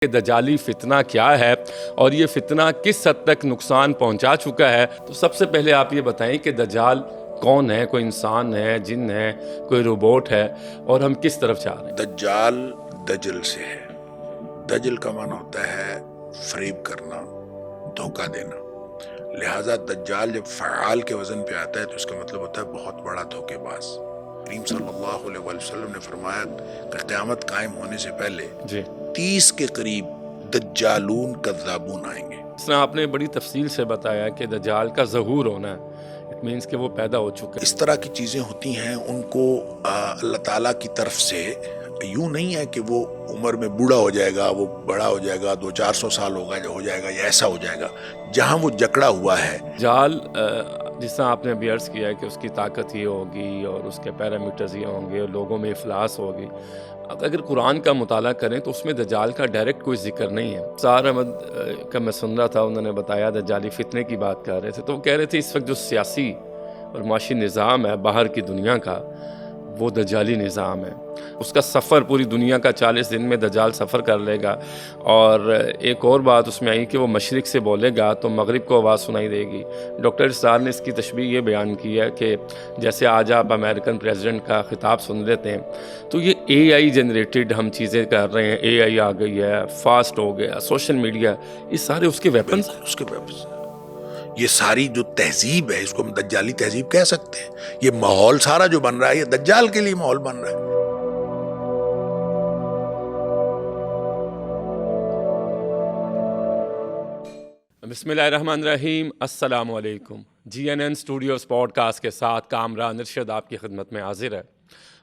کہ دجالی فتنہ کیا ہے اور یہ فتنہ کس حد تک نقصان پہنچا چکا ہے۔ تو سب سے پہلے آپ یہ بتائیں کہ دجال کون ہے؟ کوئی انسان ہے، جن ہے، کوئی روبوٹ ہے، اور ہم کس طرف جا رہے ہیں؟ دجال دجل سے ہے۔ دجل کا معنی ہوتا ہے فریب کرنا، دھوکہ دینا۔ لہٰذا دجال جب فعال کے وزن پہ آتا ہے تو اس کا مطلب ہوتا ہے بہت بڑا دھوکے باز۔ کریم صلی اللہ علیہ وسلم نے فرمایا کہ قیامت قائم ہونے سے پہلے 30 کے قریب دجالون کذابون آئیں گے۔ اس طرح آپ نے بڑی تفصیل سے بتایا کہ دجال کا ظہور ہونا ہے، اٹ مینس کہ وہ پیدا ہو چکا ہے۔ اس طرح کی چیزیں ہوتی ہیں، ان کو اللہ تعالیٰ کی طرف سے یوں نہیں ہے کہ وہ عمر میں بوڑھا ہو جائے گا، وہ بڑا ہو جائے گا، 200-400 سال ہو جائے گا یا ایسا ہو جائے گا۔ جہاں وہ جکڑا ہوا ہے دجال جس طرح آپ نے ابھی عرض کیا ہے کہ اس کی طاقت یہ ہوگی اور اس کے پیرامیٹرز یہ ہوں گے اور لوگوں میں افلاس ہوگی، اگر قرآن کا مطالعہ کریں تو اس میں دجال کا ڈائریکٹ کوئی ذکر نہیں ہے۔ سار احمد کا میں سن رہا تھا، انہوں نے بتایا دجالی فتنے کی بات کر رہے تھے، تو وہ کہہ رہے تھے اس وقت جو سیاسی اور معاشی نظام ہے باہر کی دنیا کا، وہ دجالی نظام ہے۔ اس کا سفر پوری دنیا کا 40 دن میں دجال سفر کر لے گا، اور ایک اور بات اس میں آئی کہ وہ مشرق سے بولے گا تو مغرب کو آواز سنائی دے گی۔ ڈاکٹر اسرار نے اس کی تشبیہ یہ بیان کی ہے کہ جیسے آج آپ امریکن پریزیڈنٹ کا خطاب سن لیتے ہیں تو یہ اے آئی جنریٹڈ ہم چیزیں کر رہے ہیں، اے آئی آ گئی ہے، فاسٹ ہو گیا، سوشل میڈیا، یہ سارے اس کے ویپنز ہیں۔ اس کے ویپنز، یہ ساری جو تہذیب ہے اس کو ہم دجالی تہذیب کہہ سکتے ہیں۔ یہ ماحول سارا جو بن رہا ہے یہ دجال کے لیے ماحول بن رہا ہے۔ بسم اللہ الرحمن الرحیم، السلام علیکم۔ G N N studios podcast کے ساتھ کامران ارشد آپ کی خدمت میں حاضر ہے،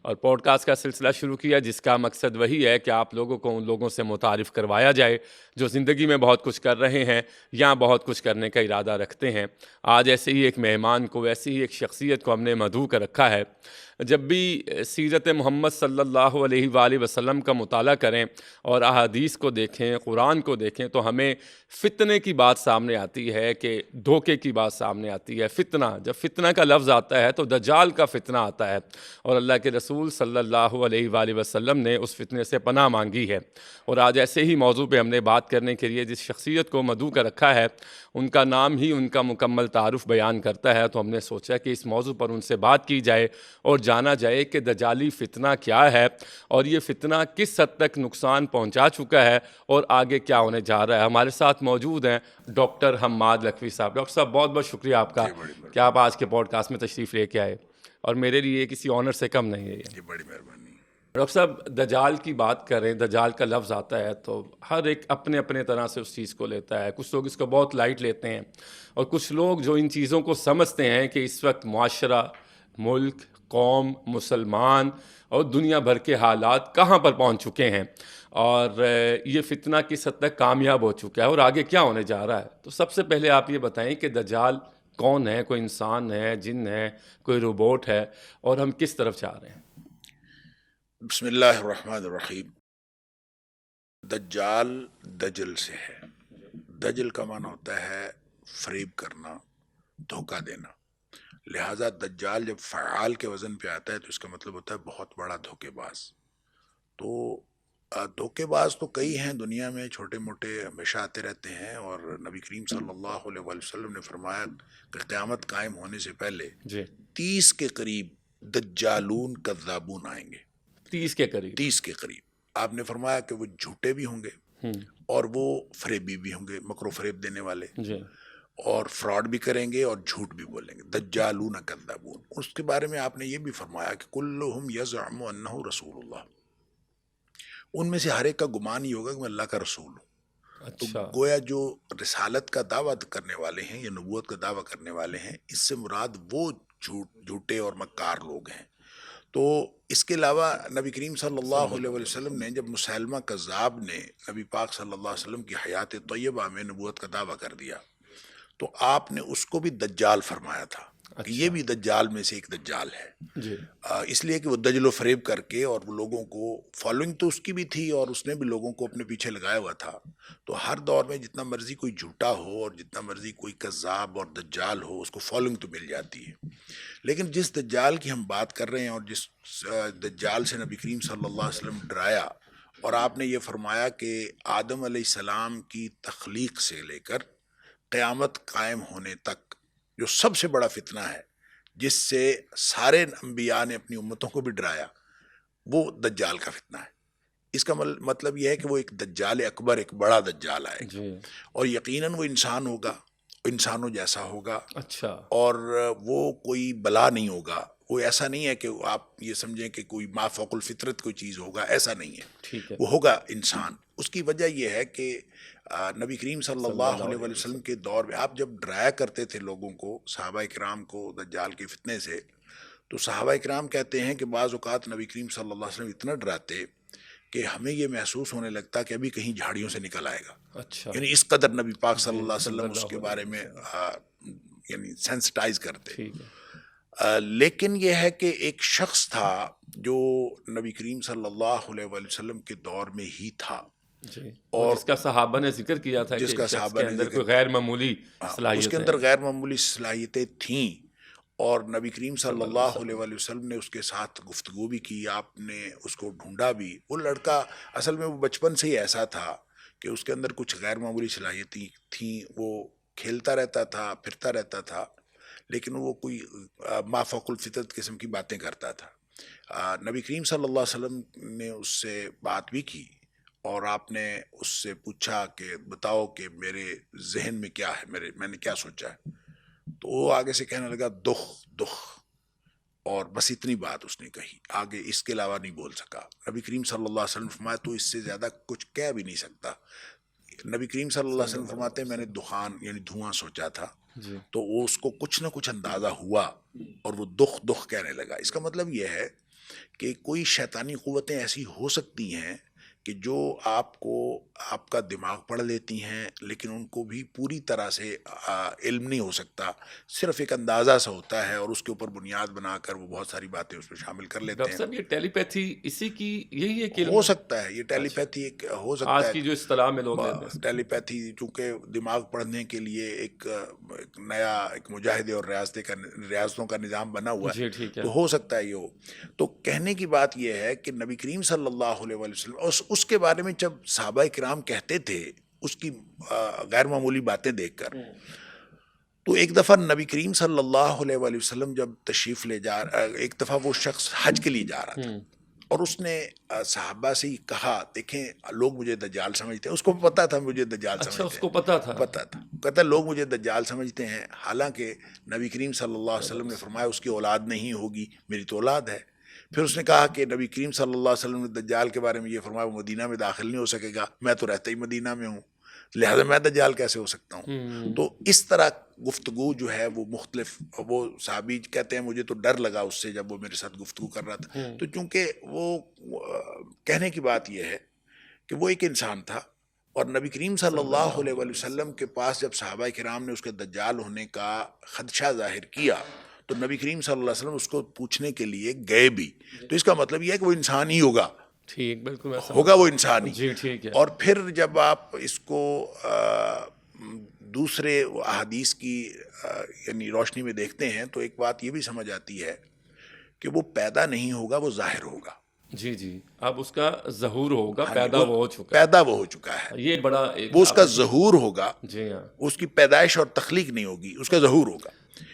اور پوڈ کاسٹ کا سلسلہ شروع کیا جس کا مقصد وہی ہے کہ آپ لوگوں کو ان لوگوں سے متعارف کروایا جائے جو زندگی میں بہت کچھ کر رہے ہیں یا بہت کچھ کرنے کا ارادہ رکھتے ہیں۔ آج ایسے ہی ایک مہمان کو، ایسی ہی ایک شخصیت کو ہم نے مدعو کر رکھا ہے۔ جب بھی سیرت محمد صلی اللہ علیہ وآلہ وسلم کا مطالعہ کریں اور احادیث کو دیکھیں، قرآن کو دیکھیں، تو ہمیں فتنے کی بات سامنے آتی ہے، کہ دھوکے کی بات سامنے آتی ہے۔ فتنہ، جب فتنہ کا لفظ آتا ہے تو دجال کا فتنہ آتا ہے، اور اللہ کے رسول صلی اللہ علیہ وآلہ وسلم نے اس فتنے سے پناہ مانگی ہے۔ اور آج ایسے ہی موضوع پہ ہم نے بات کرنے کے لیے جس شخصیت کو مدعو کر رکھا ہے، ان کا نام ہی ان کا مکمل تعارف بیان کرتا ہے، تو ہم نے سوچا کہ اس موضوع پر ان سے بات کی جائے اور جانا جائے کہ دجالی فتنہ کیا ہے اور یہ فتنہ کس حد تک نقصان پہنچا چکا ہے اور آگے کیا ہونے جا رہا ہے۔ ہمارے ساتھ موجود ہیں ڈاکٹر حماد لکھوی صاحب۔ ڈاکٹر صاحب بہت بہت شکریہ آپ کا کہ آپ آج کے پوڈ کاسٹ میں تشریف لے کے آئے، اور میرے لیے کسی آنر سے کم نہیں ہے یہ۔ بڑی مہربانی۔ ڈاکٹر صاحب دجال کی بات کریں، دجال کا لفظ آتا ہے تو ہر ایک اپنے اپنے طرح سے اس چیز کو لیتا ہے۔ کچھ لوگ اس کو بہت لائٹ لیتے ہیں، اور کچھ لوگ جو ان چیزوں کو سمجھتے ہیں کہ اس وقت معاشرہ، ملک، قوم، مسلمان اور دنیا بھر کے حالات کہاں پر پہنچ چکے ہیں، اور یہ فتنہ کس حد تک کامیاب ہو چکا ہے اور آگے کیا ہونے جا رہا ہے۔ تو سب سے پہلے آپ یہ بتائیں کہ دجال کون ہے؟ کوئی انسان ہے، جن ہے، کوئی روبوٹ ہے، اور ہم کس طرف جا رہے ہیں؟ بسم اللہ الرحمن الرحیم۔ دجال دجل سے ہے۔ دجل کا معنی ہوتا ہے فریب کرنا، دھوکہ دینا۔ لہٰذا دجال جب فعال کے وزن پہ آتا ہے تو اس کا مطلب ہوتا ہے بہت بڑا دھوکے باز۔ تو دھوکے باز تو کئی ہیں دنیا میں، چھوٹے موٹے ہمیشہ آتے رہتے ہیں، اور نبی کریم صلی اللہ علیہ وسلم نے فرمایا کہ قیامت قائم ہونے سے پہلے 30 کے قریب دجالون کذابون آئیں گے۔ 30 کے قریب؟ 30 کے قریب۔ آپ نے فرمایا کہ وہ جھوٹے بھی ہوں گے اور وہ فریبی بھی ہوں گے، مکر و فریب دینے والے، اور فراڈ بھی کریں گے اور جھوٹ بھی بولیں گے۔ دجالون کذابون، اس کے بارے میں آپ نے یہ بھی فرمایا کہ کلہم یزعم انہ رسول اللہ، ان میں سے ہر ایک کا گمان ہی ہوگا کہ میں اللہ کا رسول ہوں۔ تو گویا جو رسالت کا دعویٰ کرنے والے ہیں یا نبوت کا دعویٰ کرنے والے ہیں، اس سے مراد وہ جھوٹے اور مکار لوگ ہیں۔ تو اس کے علاوہ نبی کریم صلی اللہ علیہ وسلم نے جب مسیلمہ کذاب نے نبی پاک صلی اللہ علیہ وسلم کی حیات طیبہ میں نبوت کا دعویٰ کر دیا، تو آپ نے اس کو بھی دجال فرمایا تھا کہ یہ بھی دجال میں سے ایک دجال ہے۔ اس لیے کہ وہ دجل و فریب کر کے، اور وہ لوگوں کو فالوئنگ تو اس کی بھی تھی اور اس نے بھی لوگوں کو اپنے پیچھے لگایا ہوا تھا۔ تو ہر دور میں جتنا مرضی کوئی جھوٹا ہو اور جتنا مرضی کوئی کذاب اور دجال ہو، اس کو فالوئنگ تو مل جاتی ہے۔ لیکن جس دجال کی ہم بات کر رہے ہیں اور جس دجال سے نبی کریم صلی اللہ علیہ وسلم ڈرایا اور آپ نے یہ فرمایا کہ آدم علیہ السلام کی تخلیق سے لے کر قیامت قائم ہونے تک جو سب سے بڑا فتنہ ہے جس سے سارے انبیاء نے اپنی امتوں کو بھی ڈرایا، وہ دجال کا فتنہ ہے۔ اس کا مطلب یہ ہے کہ وہ ایک دجال اکبر، ایک بڑا دجال آئے گا، جی اور یقیناً وہ انسان ہوگا، انسانوں جیسا ہوگا، اچھا اور وہ کوئی بلا نہیں ہوگا۔ وہ ایسا نہیں ہے کہ آپ یہ سمجھیں کہ کوئی ما فوق الفطرت کوئی چیز ہوگا، ایسا نہیں ہے، ٹھیک ہے وہ ہوگا انسان۔ اس کی وجہ یہ ہے کہ نبی کریم صلی اللہ علیہ وسلم کے دور میں آپ جب ڈرایا کرتے تھے لوگوں کو، صحابہ کرام کو دجال کے فتنے سے، تو صحابہ کرام کہتے ہیں کہ بعض اوقات نبی کریم صلی اللہ علیہ وسلم اتنا ڈراتے کہ ہمیں یہ محسوس ہونے لگتا کہ ابھی کہیں جھاڑیوں سے نکل آئے گا، اچھا یعنی اس قدر نبی پاک صلی جی اللہ علیہ صلی وسلم اس اللہ کے علیہ بارے میں وسلم یعنی سینسٹائز کرتے۔ ٹھیک ہے لیکن یہ ہے کہ ایک شخص تھا جو نبی کریم صلی اللہ علیہ وسلم کے دور میں ہی تھا، جی، اور اور جس کا صحابہ نے ذکر کیا تھا جس کہ کا اس شخص صحابہ کے نے اندر ذکر کوئی غیر معمولی اس کے صلاحیتیں اندر ہیں غیر معمولی صلاحیتیں تھیں، اور نبی کریم صلی اللہ علیہ وسلم نے اس کے ساتھ گفتگو بھی کی، آپ نے اس کو ڈھونڈا بھی۔ وہ لڑکا اصل میں وہ بچپن سے ہی ایسا تھا کہ اس کے اندر کچھ غیر معمولی صلاحیتیں تھیں، وہ کھیلتا رہتا تھا، پھرتا رہتا تھا، لیکن وہ کوئی ما فوق الفطرت قسم کی باتیں کرتا تھا۔ نبی کریم صلی اللہ علیہ وسلم نے اس سے بات بھی کی، اور آپ نے اس سے پوچھا کہ بتاؤ کہ میرے ذہن میں کیا ہے، میں نے کیا سوچا ہے، تو وہ آگے سے کہنے لگا دخ دخ، اور بس اتنی بات اس نے کہی، آگے اس کے علاوہ نہیں بول سکا۔ نبی کریم صلی اللہ علیہ وسلم فرمایا تو اس سے زیادہ کچھ کہہ بھی نہیں سکتا۔ نبی کریم صلی اللہ علیہ وسلم فرماتے ہیں میں نے دخان یعنی دھواں سوچا تھا، جی تو وہ اس کو کچھ نہ کچھ اندازہ ہوا، اور وہ دخ دخ کہنے لگا۔ اس کا مطلب یہ ہے کہ کوئی شیطانی قوتیں ایسی ہو سکتی ہیں کہ جو آپ کو آپ کا دماغ پڑھ لیتی ہیں، لیکن ان کو بھی پوری طرح سے علم نہیں ہو سکتا، صرف ایک اندازہ سا ہوتا ہے، اور اس کے اوپر بنیاد بنا کر وہ بہت ساری باتیں اس میں شامل کر لیتے ڈاکٹر ہیں۔ صاحب یہ ٹیلی پیتھی اسی کی یہی ایک علم ہو ہے؟ سکتا ہے یہ ٹیلی پیتھی ایک ہو سکتا آج ہے، کی جو اصطلاح میں لوگ لیتے ہیں ٹیلی پیتھی چونکہ دماغ پڑھنے کے لیے ایک نیا ایک مجاہدے اور ریاضتوں کا نظام بنا ہوا ہے، جی ٹھیک ہے تو ہو سکتا ہے یہ ہو۔ تو کہنے کی بات یہ ہے کہ نبی کریم صلی اللہ علیہ وسلم اس کے بارے میں جب صحابہ کرام کہتے تھے اس کی غیر معمولی باتیں دیکھ کر، تو ایک دفعہ نبی کریم صلی اللہ علیہ وسلم جب تشریف لے جا ایک دفعہ وہ شخص حج کے لیے جا رہا تھا، اور اس نے صحابہ سے ہی کہا دیکھیں لوگ مجھے دجال سمجھتے ہیں، اس کو پتا تھا مجھے دجال اچھا سمجھتے اس ہیں، کو پتا تھا پتا تھا، کہتا لوگ مجھے دجال سمجھتے ہیں، حالانکہ نبی کریم صلی اللہ علیہ وسلم نے فرمایا اس کی اولاد نہیں ہوگی، میری تو اولاد ہے۔ پھر اس نے کہا کہ نبی کریم صلی اللہ علیہ وسلم نے دجال کے بارے میں یہ فرمایا وہ مدینہ میں داخل نہیں ہو سکے گا، میں تو رہتا ہی مدینہ میں ہوں، لہذا میں دجال کیسے ہو سکتا ہوں۔ تو اس طرح گفتگو جو ہے وہ مختلف، وہ صحابی کہتے ہیں مجھے تو ڈر لگا اس سے جب وہ میرے ساتھ گفتگو کر رہا تھا، تو چونکہ وہ کہنے کی بات یہ ہے کہ وہ ایک انسان تھا، اور نبی کریم صلی اللہ علیہ وسلم کے پاس جب صحابہ کرام نے اس کے دجال ہونے کا خدشہ ظاہر کیا تو نبی کریم صلی اللہ علیہ وسلم اس کو پوچھنے کے لیے گئے بھی، تو اس کا مطلب یہ ہے کہ وہ انسان ہی ہوگا، ٹھیک بالکل میں ہوگا وہ انسان ہی۔ جی ٹھیک ہے اور پھر جب آپ اس کو دوسرے احادیث کی یعنی روشنی میں دیکھتے ہیں تو ایک بات یہ بھی سمجھ آتی ہے کہ وہ پیدا نہیں ہوگا، وہ ظاہر ہوگا۔ جی جی اب اس کا ظہور ہوگا، ہاں جی، پیدا وہ ہو چکا پیدا وہ ہو چکا ہے، ہے، یہ بڑا ایک وہ اس کا ظہور ہوگا، جی ہاں اس کی پیدائش اور تخلیق نہیں ہوگی، اس کا ظہور ہوگا۔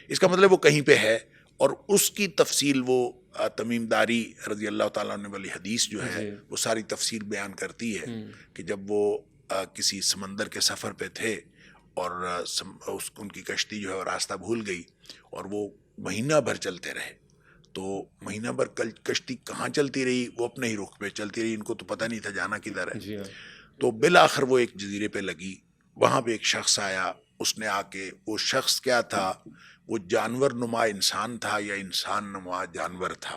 اس کا مطلب وہ کہیں پہ ہے، اور اس کی تفصیل وہ تمیم داری رضی اللہ تعالیٰ عنہ والی حدیث جو ہے وہ ساری تفصیل بیان کرتی ہے کہ جب وہ کسی سمندر کے سفر پہ تھے، اور ان کی کشتی جو ہے وہ راستہ بھول گئی، اور وہ مہینہ بھر چلتے رہے، تو مہینہ بھر کشتی کہاں چلتی رہی، وہ اپنے ہی رخ پہ چلتی رہی، ان کو تو پتہ نہیں تھا جانا کدھر ہے۔ جی ہاں تو بالآخر وہ ایک جزیرے پہ لگی، وہاں پہ ایک شخص آیا، اس نے آ کے، وہ شخص کیا تھا، وہ جانور نما انسان تھا یا انسان نما جانور تھا،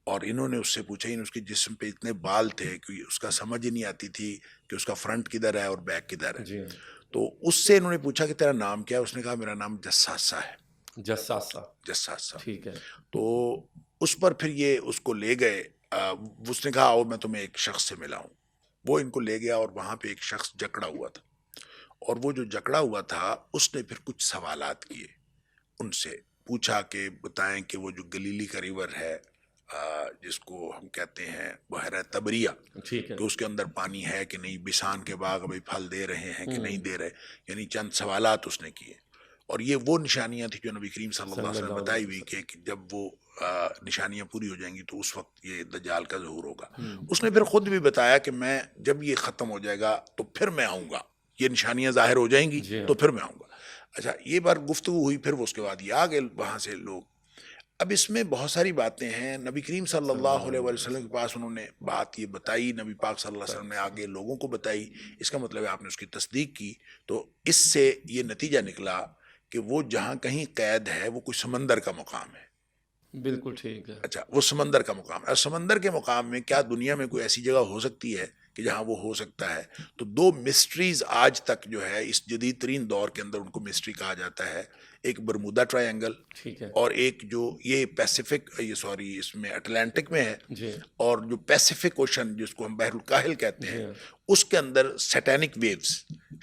اور انہوں نے اس سے پوچھا، اس کے جسم پہ اتنے بال تھے کہ اس کا سمجھ ہی نہیں آتی تھی کہ اس کا فرنٹ کدھر ہے اور بیک کدھر ہے۔ جی ہاں تو اس سے انہوں نے پوچھا کہ تیرا نام کیا ہے، اس نے کہا میرا نام جساسہ ہے، جساسہ جساسہ۔ ٹھیک ہے تو اس پر پھر یہ اس کو لے گئے، اس نے کہا آؤ میں تمہیں ایک شخص سے ملاؤں، وہ ان کو لے گیا، اور وہاں پہ ایک شخص جکڑا ہوا تھا، اور وہ جو جکڑا ہوا تھا اس نے پھر کچھ سوالات کیے، ان سے پوچھا کہ بتائیں کہ وہ جو گلیلی کا ریور ہے جس کو ہم کہتے ہیں بحیرہ تبریہ، ٹھیک ہے، کہ اس کے اندر پانی ہے کہ نہیں، بسان کے باغ ابھی پھل دے رہے ہیں کہ نہیں دے رہے، یعنی چند سوالات اس نے کیے. اور یہ وہ نشانیاں تھیں جو نبی کریم صلی اللہ علیہ وسلم نے بتائی ہوئی کہ جب وہ نشانیاں پوری ہو جائیں گی تو اس وقت یہ دجال کا ظہور ہوگا. اس نے پھر خود بھی بتایا کہ میں جب یہ ختم ہو جائے گا تو پھر میں آؤں گا، یہ نشانیاں ظاہر ہو جائیں گی تو پھر میں آؤں گا. اچھا، یہ بار گفتگو ہوئی، پھر اس کے بعد یہ آ گئے وہاں سے لوگ. اب اس میں بہت ساری باتیں ہیں. نبی کریم صلی اللہ علیہ وسلم کے پاس انہوں نے بات یہ بتائی، نبی پاک صلی اللہ علیہ وسلم نے آگے لوگوں کو بتائی، اس کا مطلب ہے آپ نے اس کی تصدیق کی. تو اس سے یہ نتیجہ نکلا کہ وہ جہاں کہیں قید ہے وہ کوئی سمندر کا مقام ہے. بالکل ٹھیک ہے. اچھا، وہ سمندر کا مقام ہے. اور سمندر کے مقام میں کیا دنیا میں کوئی ایسی جگہ ہو سکتی ہے کہ جہاں وہ ہو سکتا ہے؟ تو دو مسٹریز آج تک جو ہے اس جدید ترین دور کے اندر ان کو مسٹری کہا جاتا ہے. ایک برمودا ٹرائی اینگل، ٹھیک ہے، اور ایک جو یہ پیسیفک، یہ سوری اس میں اٹلانٹک میں ہے، جی اور جو پیسیفک اوشن جس کو ہم بحر الکاہل کہتے ہیں، اس کے اندر سیٹینک ویوز،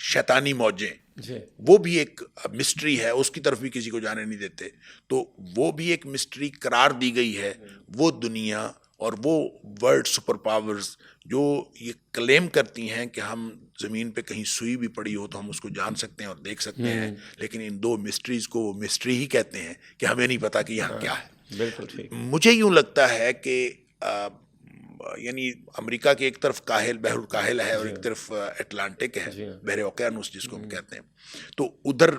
شیطانی موجیں، جی وہ بھی ایک مسٹری ہے. اس کی طرف بھی کسی کو جانے نہیں دیتے. تو وہ بھی ایک مسٹری قرار دی گئی ہے. وہ دنیا اور وہ ورلڈ سپر پاورز جو یہ کلیم کرتی ہیں کہ ہم زمین پہ کہیں سوئی بھی پڑی ہو تو ہم اس کو جان سکتے ہیں اور دیکھ سکتے ہیں، لیکن ان دو مسٹریز کو وہ مسٹری ہی کہتے ہیں کہ ہمیں نہیں پتا کہ یہاں کیا ہے. بالکل ٹھیک. مجھے یوں لگتا ہے کہ یعنی امریکہ کی ایک طرف کاہل، بحر الکاہل ہے، اور ایک طرف اٹلانٹک ہے، بحر اوقیانوس جس کو ہم کہتے ہیں. تو ادھر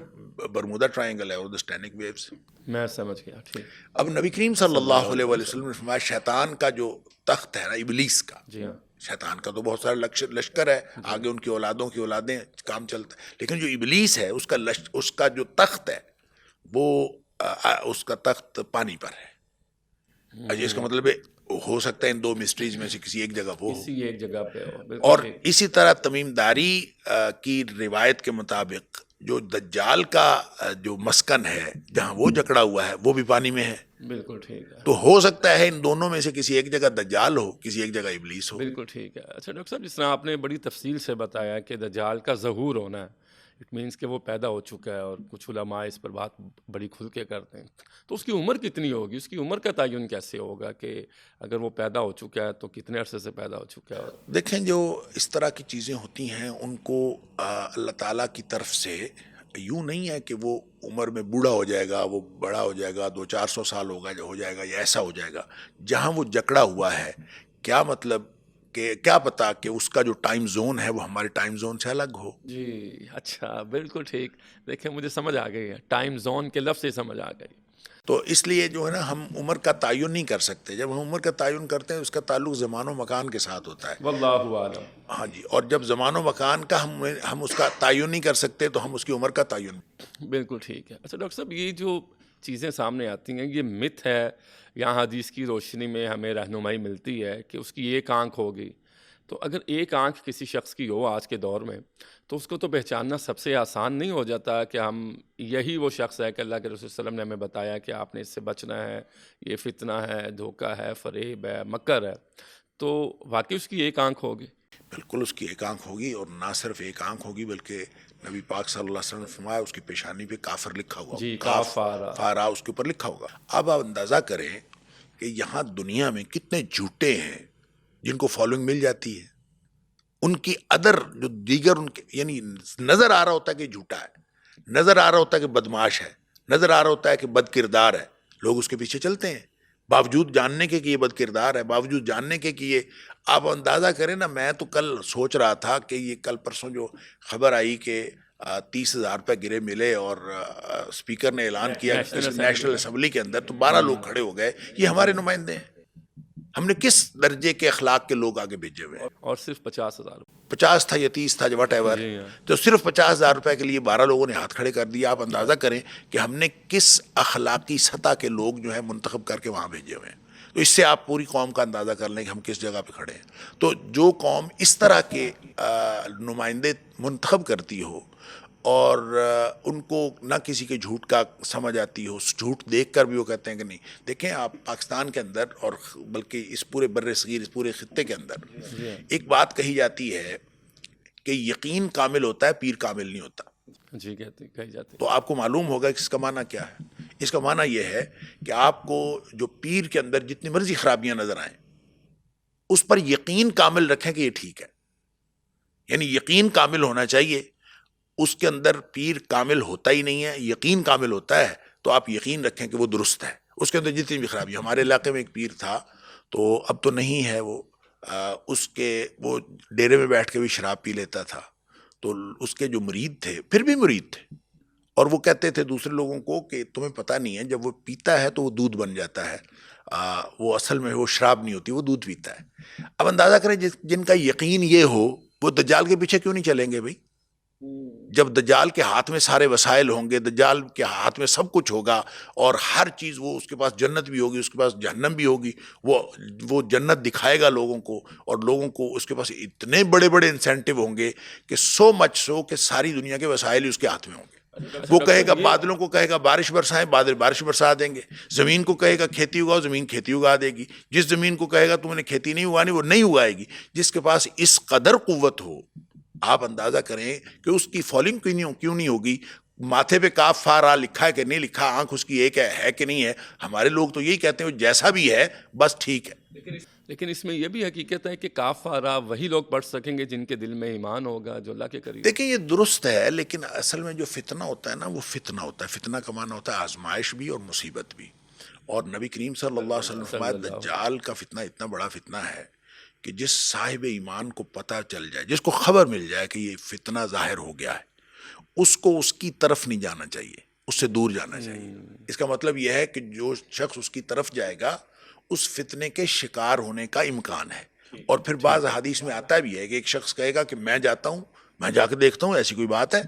برمودا ٹرائنگل ہے اور ادھر سٹینک ویوز. میں سمجھ گیا، ٹھیک. اب نبی کریم صلی اللہ علیہ وسلم نے فرمایا شیطان کا جو تخت ہے نا، ابلیس کا، جی ہاں، شیطان کا تو بہت سارا لشکر ہے، آگے ان کی اولادوں کی اولادیں کام چلتا ہے، لیکن جو ابلیس ہے اس کا جو تخت ہے وہ اس کا تخت پانی پر ہے. اس کا مطلب ہے ہو سکتا ہے ان دو مسٹریز میں سے کسی ایک جگہ وہ ہو. اسی ایک جگہ پہ ہو. بالکل اور ٹھیک. اسی طرح تمیم داری کی روایت کے مطابق جو دجال کا جو مسکن ہے، جہاں وہ جکڑا ہوا ہے، وہ بھی پانی میں ہے. بالکل ٹھیک ہے. تو ہو سکتا ہے ان دونوں میں سے کسی ایک جگہ دجال ہو، کسی ایک جگہ ابلیس ہو. بالکل ٹھیک ہے. اچھا ڈاکٹر صاحب، جس طرح آپ نے بڑی تفصیل سے بتایا کہ دجال کا ظہور ہونا ہے، اٹ مینس کہ وہ پیدا ہو چکا ہے، اور کچھ علماء اس پر بات بڑی کھل کے کرتے ہیں. تو اس کی عمر کتنی ہوگی؟ اس کی عمر کا تعین کیسے ہوگا کہ اگر وہ پیدا ہو چکا ہے تو کتنے عرصے سے پیدا ہو چکا ہے؟ دیکھیں، جو اس طرح کی چیزیں ہوتی ہیں ان کو اللہ تعالیٰ کی طرف سے یوں نہیں ہے کہ وہ عمر میں بوڑھا ہو جائے گا، وہ بڑا ہو جائے گا، 200-400 سال ہو جائے گا یا ایسا ہو جائے گا. جہاں وہ جکڑا ہوا ہے، کیا مطلب کہ کیا پتا کہ اس کا جو ٹائم زون ہے وہ ہمارے ٹائم زون سے الگ ہو. جی اچھا، بالکل ٹھیک. دیکھیں، مجھے سمجھ آ گئی ہے، ٹائم زون کے لفظ سے سمجھ آ گئی. تو اس لیے جو ہے نا، ہم عمر کا تعین نہیں کر سکتے. جب ہم عمر کا تعین کرتے ہیں اس کا تعلق زمان و مکان کے ساتھ ہوتا ہے. واللہ اعلم. ہاں جی. اور جب زمان و مکان کا ہم اس کا تعین نہیں کر سکتے تو ہم اس کی عمر کا تعین. بالکل ٹھیک ہے. اچھا ڈاکٹر صاحب، یہ جو چیزیں سامنے آتی ہیں، یہ مت ہے یا حدیث کی روشنی میں ہمیں رہنمائی ملتی ہے کہ اس کی ایک آنکھ ہوگی؟ تو اگر ایک آنکھ کسی شخص کی ہو آج کے دور میں، تو اس کو تو پہچاننا سب سے آسان نہیں ہو جاتا کہ ہم یہی وہ شخص ہے کہ اللہ کے رسول صلی اللہ علیہ وسلم نے ہمیں بتایا کہ آپ نے اس سے بچنا ہے، یہ فتنہ ہے، دھوکہ ہے، فریب ہے، مکر ہے. تو واقعی اس کی ایک آنکھ ہوگی؟ بالکل اس کی ایک آنکھ ہوگی، اور نہ صرف ایک آنکھ ہوگی بلکہ نبی پاک صلی اللہ علیہ وسلم نے فرمایا اس کی پیشانی پہ کافر لکھا ہوا، جی، کافارا اس کے اوپر لکھا ہوگا. اب آپ اندازہ کریں کہ یہاں دنیا میں کتنے جھوٹے ہیں جن کو فالوئنگ مل جاتی ہے. ان کی ادر جو دیگر ان کے یعنی نظر آ رہا ہوتا ہے کہ جھوٹا ہے، نظر آ رہا ہوتا ہے کہ بدمعاش ہے، نظر آ رہا ہوتا ہے کہ بد کردار ہے، لوگ اس کے پیچھے چلتے ہیں باوجود جاننے کے کہ یہ بد کردار ہے، باوجود جاننے کے کہ یہ. آپ اندازہ کریں نا، میں تو کل سوچ رہا تھا کہ یہ کل پرسوں جو خبر آئی کہ 30,000 روپے گرے ملے اور اسپیکر نے اعلان کیا نیشنل اسمبلی کے اندر، تو 12 لوگ کھڑے ہو گئے. یہ ہمارے نمائندے ہیں. ہم نے کس درجے کے اخلاق کے لوگ آگے بھیجے ہوئے ہیں؟ اور صرف 50,000 50 تھا یا 30 تھا، وٹ ایور. تو صرف 50,000 روپے کے لیے 12 لوگوں نے ہاتھ کھڑے کر دیا. آپ اندازہ کریں کہ ہم نے کس اخلاقی سطح کے لوگ جو ہے منتخب کر کے وہاں بھیجے ہوئے ہیں. تو اس سے آپ پوری قوم کا اندازہ کر لیں کہ ہم کس جگہ پہ کھڑے ہیں. تو جو قوم اس طرح کے نمائندے منتخب کرتی ہو اور ان کو نہ کسی کے جھوٹ کا سمجھ آتی ہو، جھوٹ دیکھ کر بھی وہ کہتے ہیں کہ نہیں. دیکھیں آپ پاکستان کے اندر اور بلکہ اس پورے بر صغیر، اس پورے خطے کے اندر ایک بات کہی جاتی ہے کہ یقین کامل ہوتا ہے، پیر کامل نہیں ہوتا. جی کہی جاتی. تو آپ کو معلوم ہوگا کہ اس کا معنی کیا ہے. اس کا معنی یہ ہے کہ آپ کو جو پیر کے اندر جتنی مرضی خرابیاں نظر آئیں اس پر یقین کامل رکھیں کہ یہ ٹھیک ہے، یعنی یقین کامل ہونا چاہیے. اس کے اندر پیر کامل ہوتا ہی نہیں ہے، یقین کامل ہوتا ہے تو آپ یقین رکھیں کہ وہ درست ہے. اس کے اندر جتنی بھی خرابی، ہمارے علاقے میں ایک پیر تھا تو اب تو نہیں ہے وہ، وہ ڈیرے میں بیٹھ کے بھی شراب پی لیتا تھا. تو اس کے جو مرید تھے، پھر بھی مرید تھے، اور وہ کہتے تھے دوسرے لوگوں کو کہ تمہیں پتہ نہیں ہے جب وہ پیتا ہے تو وہ دودھ بن جاتا ہے، وہ اصل میں وہ شراب نہیں ہوتی، وہ دودھ پیتا ہے. اب اندازہ کریں جن کا یقین یہ ہو وہ دجال کے پیچھے کیوں نہیں چلیں گے بھائی؟ جب دجال کے ہاتھ میں سارے وسائل ہوں گے، دجال کے ہاتھ میں سب کچھ ہوگا اور ہر چیز، وہ اس کے پاس جنت بھی ہوگی، اس کے پاس جہنم بھی ہوگی، وہ جنت دکھائے گا لوگوں کو، اور لوگوں کو اس کے پاس اتنے بڑے بڑے انسینٹیو ہوں گے کہ سو مچ سو کہ ساری دنیا کے وسائل ہی اس کے ہاتھ میں ہوں گے. وہ کہے گا بادلوں کو کہے گا بارش برسائیں، بادل بارش برسا دیں گے. زمین کو کہے گا کھیتی اگاؤ، زمین کھیتی اگا دے گی. جس زمین کو کہے گا تم نے کھیتی نہیں اگانی، وہ نہیں اگائے گی. جس کے پاس اس قدر قوت ہو، آپ اندازہ کریں کہ اس کی فالنگ کیوں نہیں ہوگی. ماتھے پہ کاف فا را لکھا ہے کہ نہیں لکھا، آنکھ اس کی ایک ہے کہ نہیں ہے. ہمارے لوگ تو یہی کہتے ہیں جیسا بھی ہے بس ٹھیک ہے. لیکن اس میں یہ بھی حقیقت ہے کہ کاف را وہی لوگ پڑھ سکیں گے جن کے دل میں ایمان ہوگا، جو اللہ کے قریب. دیکھیں یہ درست ہے، لیکن اصل میں جو فتنہ ہوتا ہے نا، وہ فتنہ ہوتا ہے. فتنہ کا معنی ہوتا ہے آزمائش بھی اور مصیبت بھی. اور نبی کریم صلی اللہ علیہ وسلم فرمایا دجال کا فتنہ اتنا بڑا فتنہ ہے کہ جس صاحب ایمان کو پتہ چل جائے، جس کو خبر مل جائے کہ یہ فتنہ ظاہر ہو گیا ہے، اس کو اس کی طرف نہیں جانا چاہیے، اس سے دور جانا چاہیے. اس کا مطلب یہ ہے کہ جو شخص اس کی طرف جائے گا اس فتنے کے شکار ہونے کا امکان ہے. اور پھر بعض حدیث میں آتا بھی ہے کہ ایک شخص کہے گا کہ میں جاتا ہوں، میں جا کے دیکھتا ہوں، ایسی کوئی بات ہے،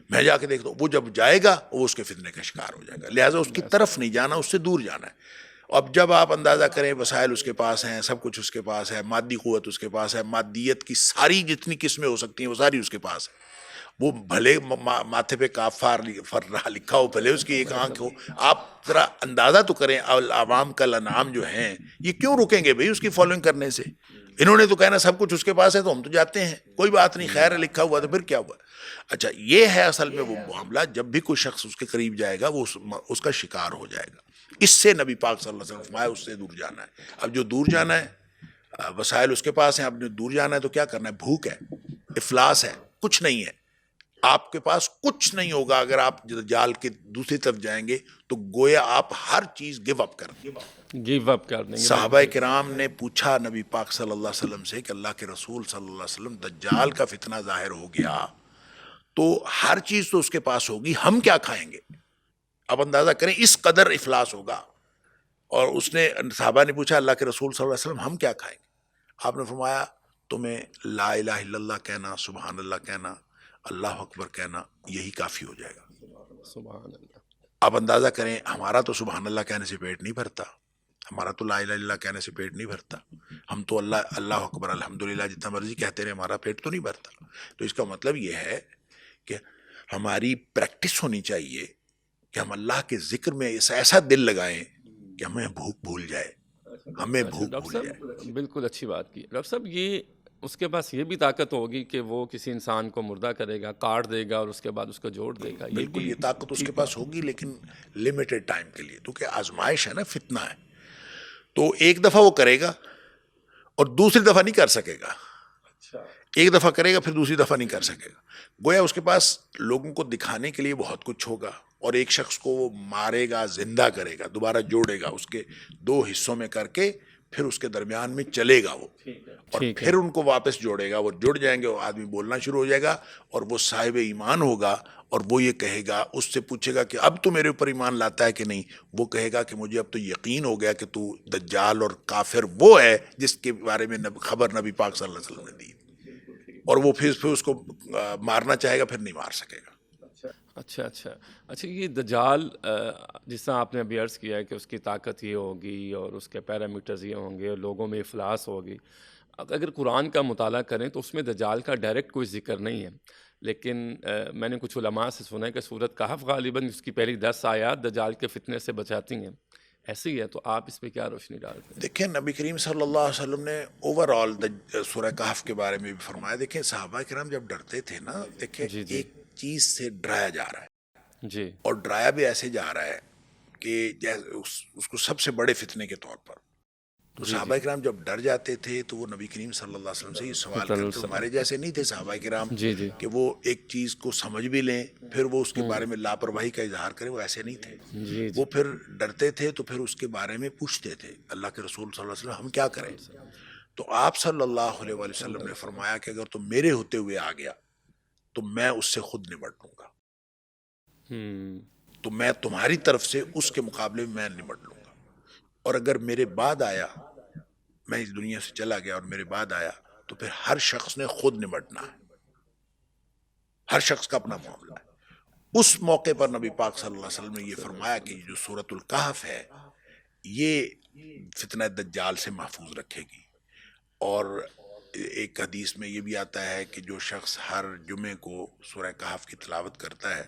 میں جا کے دیکھتا ہوں. وہ جب جائے گا وہ اس کے فتنے کا شکار ہو جائے گا. لہٰذا اس کی طرف نہیں جانا، اس سے دور جانا ہے. اب جب آپ اندازہ کریں وسائل اس کے پاس ہیں، سب کچھ اس کے پاس ہے، مادی قوت اس کے پاس ہے، مادیت کی ساری جتنی قسمیں ہو سکتی ہیں وہ ساری اس کے پاس ہے. وہ بھلے ماتھے پہ کاف فر رہا لکھا ہو، بھلے اس کی ایک آنکھ ہو. آپ ذرا اندازہ تو کریں عوام کا انعام جو ہیں یہ کیوں رکیں گے بھائی اس کی فالوئنگ کرنے سے؟ انہوں نے تو کہنا سب کچھ اس کے پاس ہے تو ہم تو جاتے ہیں، کوئی بات نہیں، خیر ہے، لکھا ہوا تو پھر کیا ہوا. اچھا یہ ہے اصل میں وہ معاملہ. جب بھی کوئی شخص اس کے قریب جائے گا وہ اس کا شکار ہو جائے گا. اس سے نبی پاک صلی اللہ علیہ وسلم فرمایا اس سے دور جانا ہے. اب جو دور جانا ہے، وسائل اس کے پاس ہیں، اب جو دور جانا ہے تو کیا کرنا ہے؟ بھوک ہے، افلاس ہے، کچھ نہیں ہے، آپ کے پاس کچھ نہیں ہوگا. اگر آپ دجال کے دوسری طرف جائیں گے تو گویا آپ ہر چیز گیو اپ کر دیں گے. صحابہ کرام نے پوچھا نبی پاک صلی اللہ علیہ وسلم سے کہ اللہ کے رسول صلی اللہ علیہ وسلم دجال کا فتنہ ظاہر ہو گیا تو ہر چیز تو اس کے پاس ہوگی، ہم کیا کھائیں گے؟ اب اندازہ کریں اس قدر افلاس ہوگا. اور اس نے صحابہ نے پوچھا اللہ کے رسول صلی اللہ علیہ وسلم ہم کیا کھائیں گے؟ آپ نے فرمایا تمہیں لا الہ الا اللہ کہنا، سبحان اللہ کہنا، اللہ اکبر کہنا، یہی کافی ہو جائے گا. سبحان اللہ. آپ اندازہ کریں ہمارا تو سبحان اللہ کہنے سے پیٹ نہیں بھرتا، ہمارا تو لا الہ الا اللہ کہنے سے پیٹ نہیں بھرتا. ہم تو اللہ اکبر الحمدللہ جتنا مرضی کہتے رہے، ہمارا پیٹ تو نہیں بھرتا. تو اس کا مطلب یہ ہے کہ ہماری پریکٹس ہونی چاہیے کہ ہم اللہ کے ذکر میں ایسا دل لگائیں کہ ہمیں بھوک بھول جائے، ہمیں بھوک بھول جائے. بالکل اچھی بات کی ڈاکٹر صاحب. یہ اس کے پاس یہ بھی طاقت ہوگی کہ وہ کسی انسان کو مردہ کرے گا، کاٹ دے گا اور اس کے بعد اس کو جوڑ دے گا. بالکل یہ طاقت اس کے پاس ہوگی، لیکن لمیٹڈ ٹائم کے لیے، کیونکہ آزمائش ہے نا، فتنہ ہے. تو ایک دفعہ وہ کرے گا اور دوسری دفعہ نہیں کر سکے گا. ایک دفعہ کرے گا پھر دوسری دفعہ نہیں کر سکے گا. گویا اس کے پاس لوگوں کو دکھانے کے لیے بہت کچھ ہوگا، اور ایک شخص کو وہ مارے گا، زندہ کرے گا، دوبارہ جوڑے گا، اس کے دو حصوں میں کر کے پھر اس کے درمیان میں چلے گا وہ، اور پھر ان کو واپس جوڑے گا. وہ جڑ جائیں گے، وہ آدمی بولنا شروع ہو جائے گا، اور وہ صاحب ایمان ہوگا، اور وہ یہ کہے گا، اس سے پوچھے گا کہ اب تو میرے اوپر ایمان لاتا ہے کہ نہیں؟ وہ کہے گا کہ مجھے اب تو یقین ہو گیا کہ تو دجال اور کافر وہ ہے جس کے بارے میں خبر نبی پاک صلی اللہ علیہ وسلم نے دی. اور وہ پھر اس کو مارنا چاہے گا، پھر نہیں مار سکے گا. اچھا یہ دجال جس طرح آپ نے ابھی عرض کیا ہے کہ اس کی طاقت یہ ہوگی اور اس کے پیرامیٹرز یہ ہوں گے اور لوگوں میں افلاس ہوگی. اگر قرآن کا مطالعہ کریں تو اس میں دجال کا ڈائریکٹ کوئی ذکر نہیں ہے، لیکن میں نے کچھ علماء سے سنا ہے کہ سورۃ کہف غالباً اس کی پہلی 10 آیات دجال کے فتنے سے بچاتی ہیں. ایسے ہی ہے، تو آپ اس پہ کیا روشنی ڈالتے ہیں؟ دیکھیں نبی کریم صلی اللہ علیہ وسلم نے اوور آل سورہ کہف کے بارے میں بھی فرمایا. دیکھیں صحابہ کرام جب ڈرتے تھے نا، دیکھیں ایک چیز سے ڈرایا جا رہا ہے، جی، اور ڈرایا بھی ایسے جا رہا ہے کہ اس کو سب سے بڑے فتنے کے طور پر. تو صحابہ کرام جب ڈر جاتے تھے تو وہ نبی کریم صلی اللہ علیہ وسلم سے یہ سوال کرتے. ہمارے جیسے نہیں تھے صحابہ کرام کہ وہ ایک چیز کو سمجھ بھی لیں پھر وہ اس کے بارے میں لاپرواہی کا اظہار کریں. وہ ایسے نہیں تھے. وہ پھر ڈرتے تھے تو پھر اس کے بارے میں پوچھتے تھے اللہ کے رسول صلی اللہ علیہ وسلم ہم کیا کریں. تو آپ صلی اللہ علیہ وسلم نے فرمایا کہ اگر تم میرے ہوتے ہوئے آ گیا تو میں اس سے خود نمٹ لوں گا. تو میں تمہاری طرف سے اس کے مقابلے میں نمٹ لوں گا. اور اگر میرے بعد آیا, میں اس دنیا سے چلا گیا اور میرے بعد آیا, تو پھر ہر شخص نے خود نمٹنا ہے. ہر شخص کا اپنا معاملہ ہے. اس موقع پر نبی پاک صلی اللہ علیہ وسلم نے یہ فرمایا کہ جو سورۃ الکہف ہے یہ فتنہ دجال سے محفوظ رکھے گی. اور ایک حدیث میں یہ بھی آتا ہے کہ جو شخص ہر جمعے کو سورہ کہف کی تلاوت کرتا ہے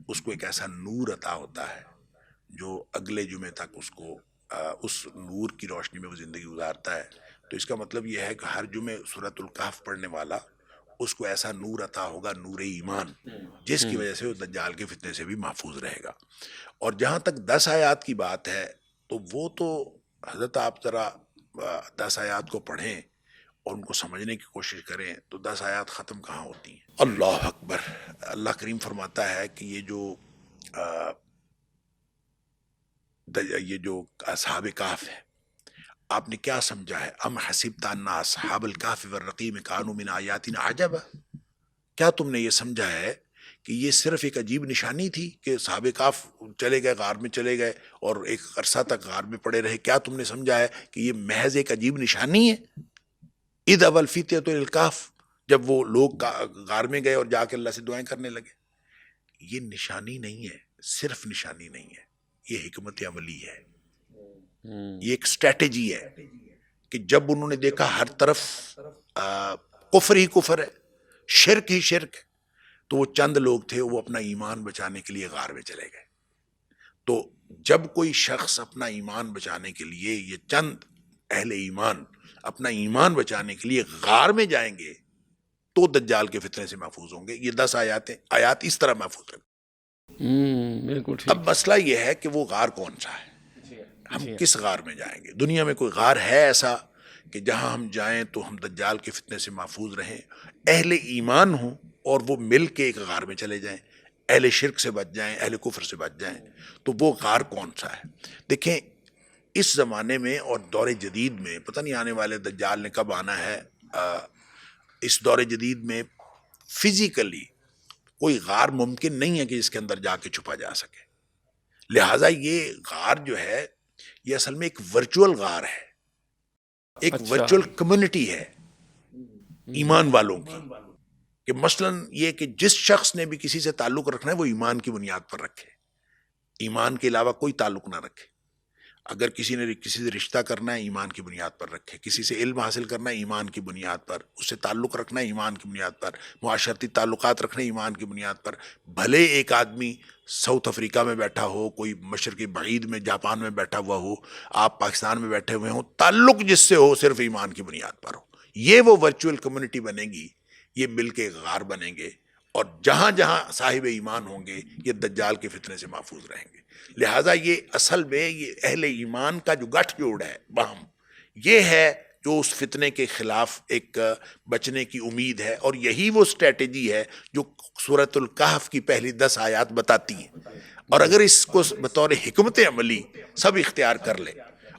اس کو ایک ایسا نور عطا ہوتا ہے جو اگلے جمعے تک اس کو اس نور کی روشنی میں وہ زندگی گزارتا ہے. تو اس کا مطلب یہ ہے کہ ہر جمعے سورۃ الکہف پڑھنے والا اس کو ایسا نور عطا ہوگا, نور ایمان, جس کی وجہ سے وہ دجال کے فتنے سے بھی محفوظ رہے گا. اور جہاں تک 10 آیات کی بات ہے تو وہ تو حضرت آپ ذرا 10 آیات کو پڑھیں اور ان کو سمجھنے کی کوشش کریں تو 10 آیات ختم کہاں ہوتی ہیں. اللہ اکبر. اللہ کریم فرماتا ہے کہ یہ جو اصحاب کہف ہے آپ نے کیا سمجھا ہے. ام حسبت ان اصحاب الکہف والرقیم کانوا من آیاتنا عجبا. کیا تم نے یہ سمجھا ہے کہ یہ صرف ایک عجیب نشانی تھی کہ صحاب کہف چلے گئے, غار میں چلے گئے اور ایک عرصہ تک غار میں پڑے رہے. کیا تم نے سمجھا ہے کہ یہ محض ایک عجیب نشانی ہے. اذ ابى الفتية الى الكهف, جب وہ لوگ غار میں گئے اور جا کے اللہ سے دعائیں کرنے لگے. یہ نشانی نہیں ہے, صرف نشانی نہیں ہے, یہ حکمت عملی ہے. یہ ایک اسٹریٹجی ہے کہ جب انہوں نے دیکھا ہر طرف کفر ہی کفر ہے, شرک ہی شرک, تو وہ چند لوگ تھے وہ اپنا ایمان بچانے کے لیے غار میں چلے گئے. تو جب کوئی شخص اپنا ایمان بچانے کے لیے, یہ چند اہل ایمان اپنا ایمان بچانے کے لیے غار میں جائیں گے تو دجال کے فتنے سے محفوظ ہوں گے. یہ 10 آیات اس طرح محفوظ ہیں. اب مسئلہ یہ ہے کہ وہ غار کون سا ہے, ہم کس غار میں جائیں گے. دنیا میں کوئی غار ہے ایسا کہ جہاں ہم جائیں تو ہم دجال کے فتنے سے محفوظ رہیں, اہل ایمان ہوں اور وہ مل کے ایک غار میں چلے جائیں, اہل شرک سے بچ جائیں, اہل کفر سے بچ جائیں. تو وہ غار کون سا ہے. دیکھیں اس زمانے میں اور دور جدید میں, پتہ نہیں آنے والے دجال نے کب آنا ہے, اس دور جدید میں فزیکلی کوئی غار ممکن نہیں ہے کہ جس کے اندر جا کے چھپا جا سکے. لہٰذا یہ غار جو ہے یہ اصل میں ایک ورچوئل غار ہے, ایک ورچوئل کمیونٹی ہے ایمان والوں کی. کہ مثلاً یہ کہ جس شخص نے بھی کسی سے تعلق رکھنا ہے وہ ایمان کی بنیاد پر رکھے, ایمان کے علاوہ کوئی تعلق نہ رکھے. اگر کسی نے کسی سے رشتہ کرنا ہے ایمان کی بنیاد پر رکھے, کسی سے علم حاصل کرنا ہے ایمان کی بنیاد پر, اس سے تعلق رکھنا ہے ایمان کی بنیاد پر, معاشرتی تعلقات رکھنے ایمان کی بنیاد پر. بھلے ایک آدمی ساؤتھ افریقہ میں بیٹھا ہو, کوئی مشرقی بعید میں جاپان میں بیٹھا ہوا ہو, آپ پاکستان میں بیٹھے ہوئے ہوں, تعلق جس سے ہو صرف ایمان کی بنیاد پر ہو. یہ وہ ورچوئل کمیونٹی بنے گی, یہ مل کے غار بنیں گے, اور جہاں جہاں صاحب ایمان ہوں گے یہ دجال کے فتنے سے محفوظ رہیں گے. لہٰذا یہ اصل میں یہ اہل ایمان کا جو گٹھ جوڑ ہے باہم, یہ ہے جو اس فتنے کے خلاف ایک بچنے کی امید ہے. اور یہی وہ اسٹریٹجی ہے جو سورۃ الکہف کی پہلی 10 آیات بتاتی ہیں. اور اگر اس کو بطور حکمت عملی سب اختیار کر لے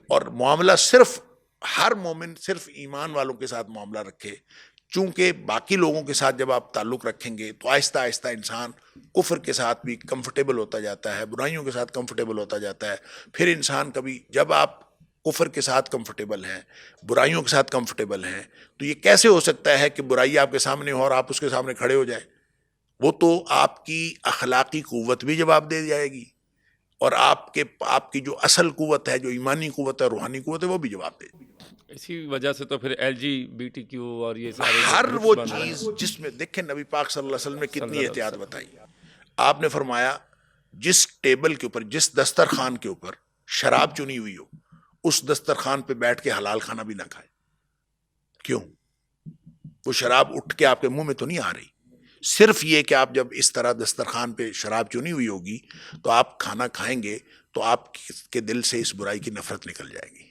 اور معاملہ صرف ہر مومن صرف ایمان والوں کے ساتھ معاملہ رکھے, چونکہ باقی لوگوں کے ساتھ جب آپ تعلق رکھیں گے تو آہستہ آہستہ انسان کفر کے ساتھ بھی کمفرٹیبل ہوتا جاتا ہے, برائیوں کے ساتھ کمفرٹیبل ہوتا جاتا ہے. پھر انسان کبھی جب آپ کفر کے ساتھ کمفرٹیبل ہیں, برائیوں کے ساتھ کمفرٹیبل ہیں, تو یہ کیسے ہو سکتا ہے کہ برائی آپ کے سامنے ہو اور آپ اس کے سامنے کھڑے ہو جائیں. وہ تو آپ کی اخلاقی قوت بھی جواب دے جائے گی, اور آپ کی جو اصل قوت ہے, جو ایمانی قوت ہے, روحانی قوت ہے, وہ بھی جواب دے گی. اسی وجہ سے تو پھر LGBTQ اور یہ ہر وہ چیز جس میں دیکھیں نبی پاک صلی اللہ علیہ وسلم نے کتنی احتیاط بتائی. آپ نے فرمایا جس ٹیبل کے اوپر, جس دسترخوان کے اوپر شراب چنی ہوئی ہو, اس دسترخوان پہ بیٹھ کے حلال کھانا بھی نہ کھائے. کیوں؟ وہ شراب اٹھ کے آپ کے منہ میں تو نہیں آ رہی, صرف یہ کہ آپ جب اس طرح دسترخوان پہ شراب چنی ہوئی ہوگی تو آپ کھانا کھائیں گے تو آپ کے دل سے اس برائی کی نفرت نکل جائے گی،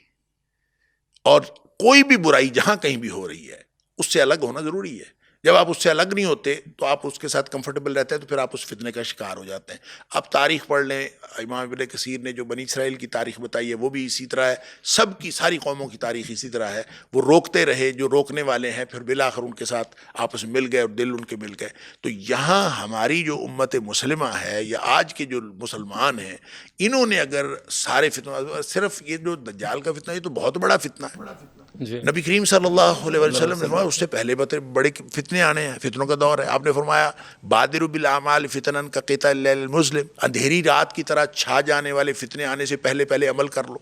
اور کوئی بھی برائی جہاں کہیں بھی ہو رہی ہے اس سے الگ ہونا ضروری ہے۔ جب آپ اس سے الگ نہیں ہوتے تو آپ اس کے ساتھ کمفرٹیبل رہتے ہیں، تو پھر آپ اس فتنے کا شکار ہو جاتے ہیں۔ آپ تاریخ پڑھ لیں، امام ابن کثیر نے جو بنی اسرائیل کی تاریخ بتائی ہے وہ بھی اسی طرح ہے، سب کی ساری قوموں کی تاریخ اسی طرح ہے۔ وہ روکتے رہے، جو روکنے والے ہیں پھر بالآخر ان کے ساتھ آپس میں مل گئے اور دل ان کے مل گئے۔ تو یہاں ہماری جو امت مسلمہ ہے یا آج کے جو مسلمان ہیں، انہوں نے اگر سارے فتنہ، صرف یہ جو دجال کا فتنہ، یہ تو بہت بڑا فتنہ ہے۔ جی نبی کریم صلی اللہ علیہ وسلم نے فرمایا اس سے پہلے بڑے فتنے آنے ہیں، فتنوں کا دور ہے۔ آپ نے فرمایا بادر بالاعمال فتنا کقطع اللیل المظلم، اندھیری رات کی طرح چھا جانے والے فتنے آنے سے پہلے پہلے عمل کر لو،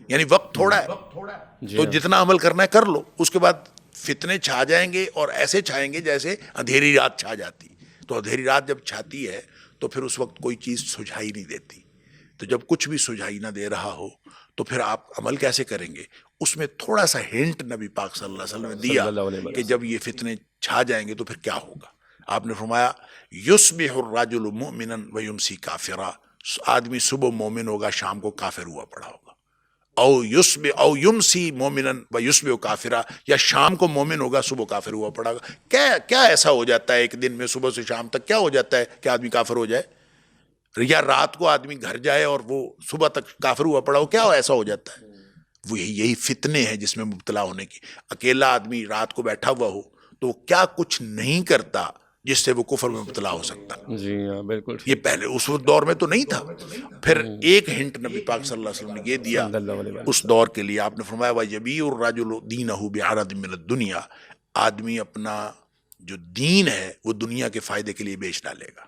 یعنی وقت تھوڑا ہے تو جتنا عمل کرنا ہے کر لو، اس کے بعد فتنے چھا جائیں گے اور ایسے چھائیں گے جیسے اندھیری رات چھا جاتی۔ تو اندھیری رات جب چھاتی ہے تو پھر اس وقت کوئی چیز سجھائی نہیں دیتی، تو جب کچھ بھی سجھائی نہ دے رہا ہو تو پھر آپ عمل کیسے کریں گے؟ اس میں تھوڑا سا ہنٹ نبی پاک صلی اللہ علیہ وسلم نے دیا صلی اللہ علیہ وسلم کہ جب یہ فتنے چھا جائیں گے تو پھر کیا ہوگا۔ آپ نے فرمایا یصبح الرجل مؤمنا ویمسی کافرا، آدمی صبح مومن ہوگا شام کو کافر ہوا پڑا ہوگا، او یمسی مومنا ویصبح کافرا، یا شام کو مومن ہوگا صبح کافر ہوا پڑا ہوگا۔ کیا ایسا ہو جاتا ہے ایک دن میں صبح سے شام تک کیا ہو جاتا ہے کہ آدمی کافر ہو جائے؟ یا رات کو آدمی گھر جائے اور وہ صبح تک کافر ہوا پڑا ہو، کیا ایسا ہو جاتا ہے؟ وہ یہی فتنے ہیں جس میں مبتلا ہونے کی۔ اکیلا آدمی رات کو بیٹھا ہوا ہو تو وہ کیا کچھ نہیں کرتا جس سے وہ کفر میں مبتلا ہو سکتا۔ جی ہاں بالکل یہ پہلے اس دور میں تو نہیں تھا۔ پھر ایک ہنٹ نبی پاک صلی اللہ علیہ وسلم نے یہ دیا صلی اللہ علیہ وسلم، اس دور کے لیے۔ آپ نے فرمایا وَيَبِيعُ الرَّجُلُ دِينَهُ بِعَرَضٍ مِّنَ الدُّنْيَا، آدمی اپنا جو دین ہے وہ دنیا کے فائدے کے لیے بیچ ڈالے گا۔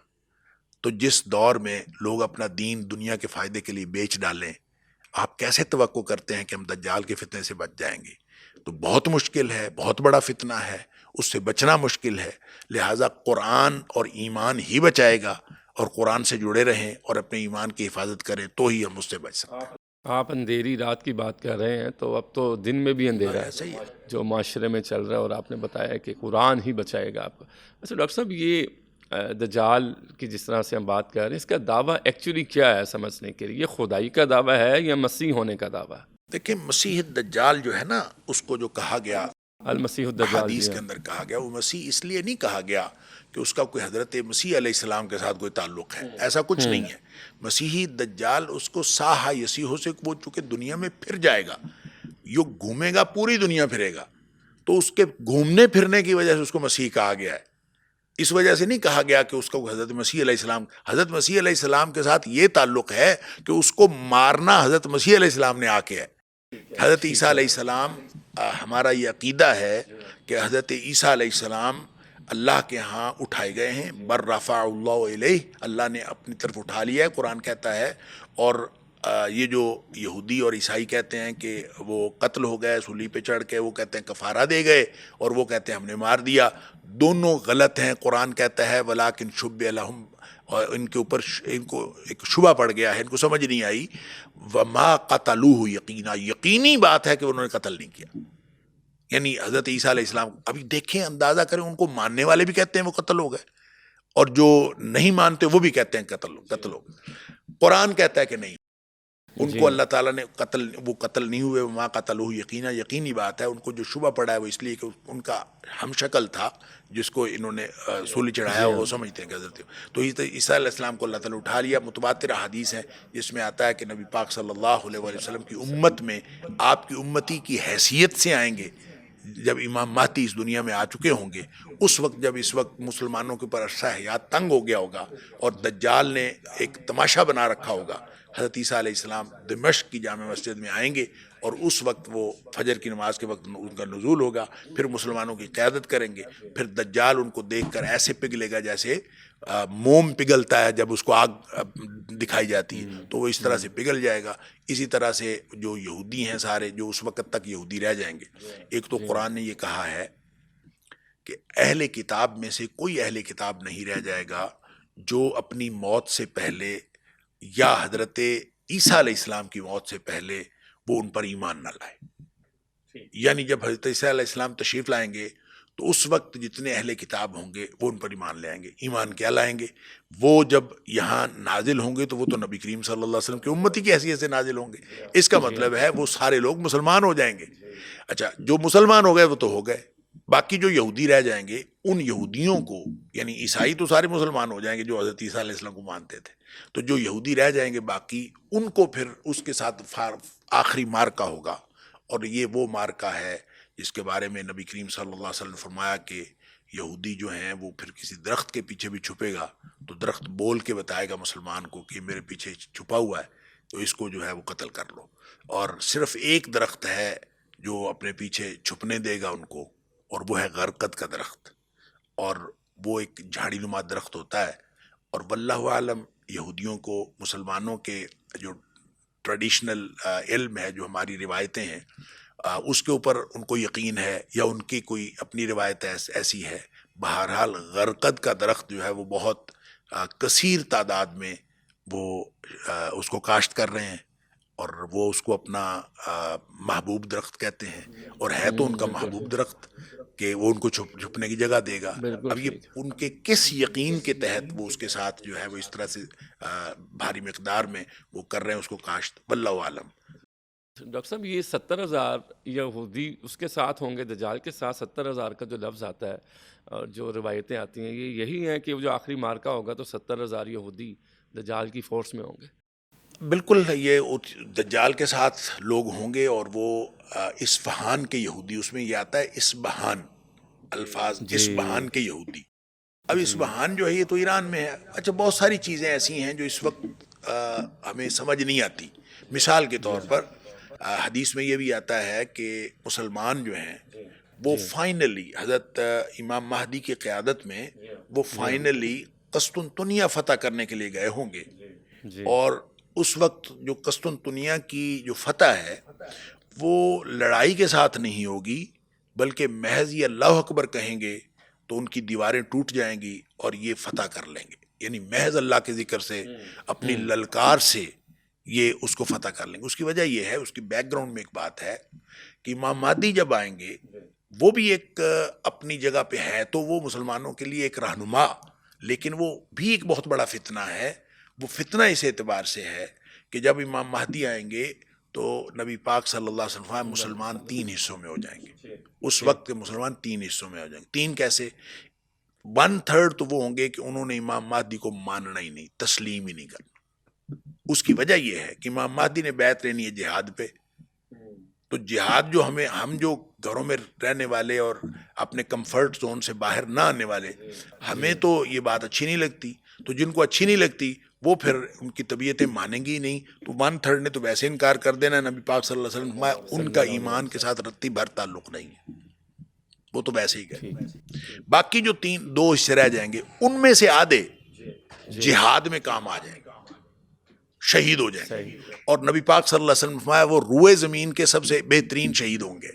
تو جس دور میں لوگ اپنا دین دنیا کے فائدے کے لیے بیچ ڈالیں، آپ کیسے توقع کرتے ہیں کہ ہم دجال کے فتنے سے بچ جائیں گے؟ تو بہت مشکل ہے، بہت بڑا فتنہ ہے، اس سے بچنا مشکل ہے۔ لہٰذا قرآن اور ایمان ہی بچائے گا، اور قرآن سے جڑے رہیں اور اپنے ایمان کی حفاظت کریں تو ہی ہم اس سے بچ سکتے ہیں۔ آپ اندھیری رات کی بات کر رہے ہیں تو اب تو دن میں بھی اندھیرا ہے صحیح ہے۔ جو معاشرے میں چل رہا ہے، اور آپ نے بتایا کہ قرآن ہی بچائے گا آپ کو۔ اچھا ڈاکٹر صاحب، یہ دجال کی جس طرح سے ہم بات کر رہے ہیں، اس کا دعویٰ ایکچولی کیا ہے سمجھنے کے لیے؟ یہ خدائی کا دعویٰ ہے یا مسیح ہونے کا دعویٰ ہے؟ دیکھیں مسیح دجال جو ہے نا، اس کو جو کہا گیا المسیح الدجال، حدیث جی کے ہاں، اندر کہا گیا، وہ مسیح اس لیے نہیں کہا گیا کہ اس کا کوئی حضرت مسیح علیہ السلام کے ساتھ کوئی تعلق ہے، ایسا کچھ نہیں ہے۔ مسیحی دجال اس کو ساحہ یسیحو سے، وہ چونکہ دنیا میں پھر جائے گا، یہ گھومے گا، پوری دنیا پھرے گا، تو اس کے گھومنے پھرنے کی وجہ سے اس کو مسیح کہا گیا ہے۔ اس وجہ سے نہیں کہا گیا کہ اس کا حضرت مسیح علیہ السلام، حضرت مسیح علیہ السلام کے ساتھ یہ تعلق ہے کہ اس کو مارنا حضرت مسیح علیہ السلام نے آ کے ہے۔ حضرت عیسیٰ علیہ السلام، ہمارا یہ عقیدہ ہے کہ حضرت عیسیٰ علیہ السلام اللہ کے ہاں اٹھائے گئے ہیں، بر رفع اللہ علیہ، اللہ نے اپنی طرف اٹھا لیا ہے، قرآن کہتا ہے۔ اور یہ جو یہودی اور عیسائی کہتے ہیں کہ وہ قتل ہو گئے صلیب پہ چڑھ کے، وہ کہتے ہیں کفارہ دے گئے، اور وہ کہتے ہیں ہم نے مار دیا، دونوں غلط ہیں۔ قرآن کہتا ہے وَلَٰكِن شُبِّهَ لَهُمْ، اور ان کے اوپر ان کو ایک شبہ پڑ گیا ہے، ان کو سمجھ نہیں آئی۔ وَمَا قَتَلُوهُ یقینا، یقینی بات ہے کہ انہوں نے قتل نہیں کیا، یعنی حضرت عیسیٰ علیہ السلام۔ ابھی دیکھیں، اندازہ کریں، ان کو ماننے والے بھی کہتے ہیں وہ قتل ہو گئے، اور جو نہیں مانتے وہ بھی کہتے ہیں قتل ہو گئے۔ قرآن کہتا ہے کہ نہیں، ان کو اللہ تعالیٰ نے وہ قتل نہیں ہوئے، وما قتلوہ یقینا، یقینی بات ہے۔ ان کو جو شبہ پڑا ہے وہ اس لیے کہ ان کا ہم شکل تھا جس کو انہوں نے سولی چڑھایا، وہ سمجھتے ہیں کہ حضرت، تو عیسیٰ علیہ السلام کو اللہ تعالیٰ نے اٹھا لیا۔ متواتر حدیث ہے جس میں آتا ہے کہ نبی پاک صلی اللہ علیہ وسلم کی امت میں، آپ کی امتی کی حیثیت سے آئیں گے جب امام مہدی اس دنیا میں آ چکے ہوں گے، اس وقت جب اس وقت مسلمانوں کے اوپر عرصہ حیات تنگ ہو گیا ہوگا اور دجال نے ایک تماشا بنا رکھا ہوگا، حضرت عیسیٰ علیہ السلام دمشق کی جامع مسجد میں آئیں گے، اور اس وقت وہ فجر کی نماز کے وقت ان کا نزول ہوگا، پھر مسلمانوں کی قیادت کریں گے۔ پھر دجال ان کو دیکھ کر ایسے پگھلے گا جیسے موم پگھلتا ہے جب اس کو آگ دکھائی جاتی ہے، تو وہ اس طرح سے پگھل جائے گا۔ اسی طرح سے جو یہودی ہیں سارے، جو اس وقت تک یہودی رہ جائیں گے، ایک تو قرآن نے یہ کہا ہے کہ اہل کتاب میں سے کوئی اہل کتاب نہیں رہ جائے گا جو اپنی موت سے پہلے یا حضرت عیسیٰ علیہ السلام کی موت سے پہلے وہ ان پر ایمان نہ لائے۔ یعنی جب حضرت عیسیٰ علیہ السلام تشریف لائیں گے تو اس وقت جتنے اہل کتاب ہوں گے وہ ان پر ایمان لے آئیں گے. ایمان کیا لائیں گے؟ وہ جب یہاں نازل ہوں گے تو وہ تو نبی کریم صلی اللہ علیہ وسلم کی امتی کی حیثیت سے نازل ہوں گے. اس کا مطلب ہے وہ سارے لوگ مسلمان ہو جائیں گے. اچھا، جو مسلمان ہو گئے وہ تو ہو گئے. باقی جو یہودی رہ جائیں گے ان یہودیوں کو، یعنی عیسائی تو سارے مسلمان ہو جائیں گے جو حضرت عیسیٰ علیہ السلام کو مانتے تھے، تو جو یہودی رہ جائیں گے باقی، ان کو پھر اس کے ساتھ آخری مارکا ہوگا. اور یہ وہ مارکا ہے جس کے بارے میں نبی کریم صلی اللہ علیہ وسلم نے فرمایا کہ یہودی جو ہیں وہ پھر کسی درخت کے پیچھے بھی چھپے گا تو درخت بول کے بتائے گا مسلمان کو کہ میرے پیچھے چھپا ہوا ہے تو اس کو جو ہے وہ قتل کر لو. اور صرف ایک درخت ہے جو اپنے پیچھے چھپنے دے گا ان کو، اور وہ ہے غرقد کا درخت، اور وہ ایک جھاڑی نما درخت ہوتا ہے. اور واللہ عالم یہودیوں کو مسلمانوں کے جو ٹریڈیشنل علم ہے، جو ہماری روایتیں ہیں، اس کے اوپر ان کو یقین ہے یا ان کی کوئی اپنی روایت ایسی ہے. بہرحال غرقد کا درخت جو ہے وہ بہت کثیر تعداد میں وہ اس کو کاشت کر رہے ہیں، اور وہ اس کو اپنا محبوب درخت کہتے ہیں، اور ہے تو ان کا محبوب درخت کہ وہ ان کو چھپنے کی جگہ دے گا. اب یہ ان کے کس یقین کے تحت وہ اس کے ساتھ جو ہے وہ اس طرح سے بھاری مقدار میں وہ کر رہے ہیں اس کو کاشت، واللہ عالم. ڈاکٹر صاحب یہ 70,000 یہودی اس کے ساتھ ہوں گے، دجال کے ساتھ 70,000 کا جو لفظ آتا ہے اور جو روایتیں آتی ہیں یہ یہی ہیں کہ وہ جو آخری مارکا ہوگا تو 70,000 یہودی دجال کی فورس میں ہوں گے؟ بالکل، یہ دجال کے ساتھ لوگ ہوں گے، اور وہ اصفہان کے یہودی، اس میں یہ آتا ہے اصبہان، الفاظ اصبہان کے یہودی. اب اصبہان جو ہے یہ تو ایران میں ہے. اچھا، بہت ساری چیزیں ایسی ہیں جو اس وقت ہمیں سمجھ نہیں آتی. مثال کے طور پر حدیث میں یہ بھی آتا ہے کہ مسلمان جو ہیں وہ فائنلی حضرت امام مہدی کی قیادت میں وہ فائنلی قسطنطنیہ فتح کرنے کے لیے گئے ہوں گے. اور اس وقت جو قسطنطنیہ کی جو فتح ہے وہ لڑائی کے ساتھ نہیں ہوگی، بلکہ محض یہ اللہ اکبر کہیں گے تو ان کی دیواریں ٹوٹ جائیں گی اور یہ فتح کر لیں گے. یعنی محض اللہ کے ذکر سے، اپنی للکار سے یہ اس کو فتح کر لیں گے. اس کی وجہ یہ ہے، اس کی بیک گراؤنڈ میں ایک بات ہے کہ امام مہدی جب آئیں گے وہ بھی ایک اپنی جگہ پہ ہے تو وہ مسلمانوں کے لیے ایک رہنما، لیکن وہ بھی ایک بہت بڑا فتنہ ہے. وہ فتنہ اس اعتبار سے ہے کہ جب امام مہدی آئیں گے تو نبی پاک صلی اللہ علیہ وسلم مسلمان 3 حصوں میں ہو جائیں گے. اس وقت کے مسلمان 3 حصوں میں ہو جائیں گے. 3 کیسے؟ 1/3 تو وہ ہوں گے کہ انہوں نے امام مہدی کو ماننا ہی نہیں، تسلیم ہی نہیں کرنا. اس کی وجہ یہ ہے کہ امام مہدی نے بیعت لینی ہے جہاد پہ. تو جہاد جو ہم جو گھروں میں رہنے والے اور اپنے کمفرٹ زون سے باہر نہ آنے والے، ہمیں تو یہ بات اچھی نہیں لگتی. تو جن کو اچھی نہیں لگتی وہ پھر ان کی طبیعتیں مانیں گی ہی نہیں. تو 1/3 نے تو ویسے انکار کر دینا. نبی پاک صلی اللہ علیہ وسلم ان کا ایمان کے ساتھ رتی بھر تعلق نہیں ہے، وہ تو ویسے ہی گئے. باقی جو 2 حصے رہ جائیں گے ان میں سے آدھے جہاد میں کام آ جائیں گے، شہید ہو جائیں گے. اور نبی پاک صلی اللہ علیہ وسلم فرمایا وہ روئے زمین کے سب سے بہترین شہید ہوں گے.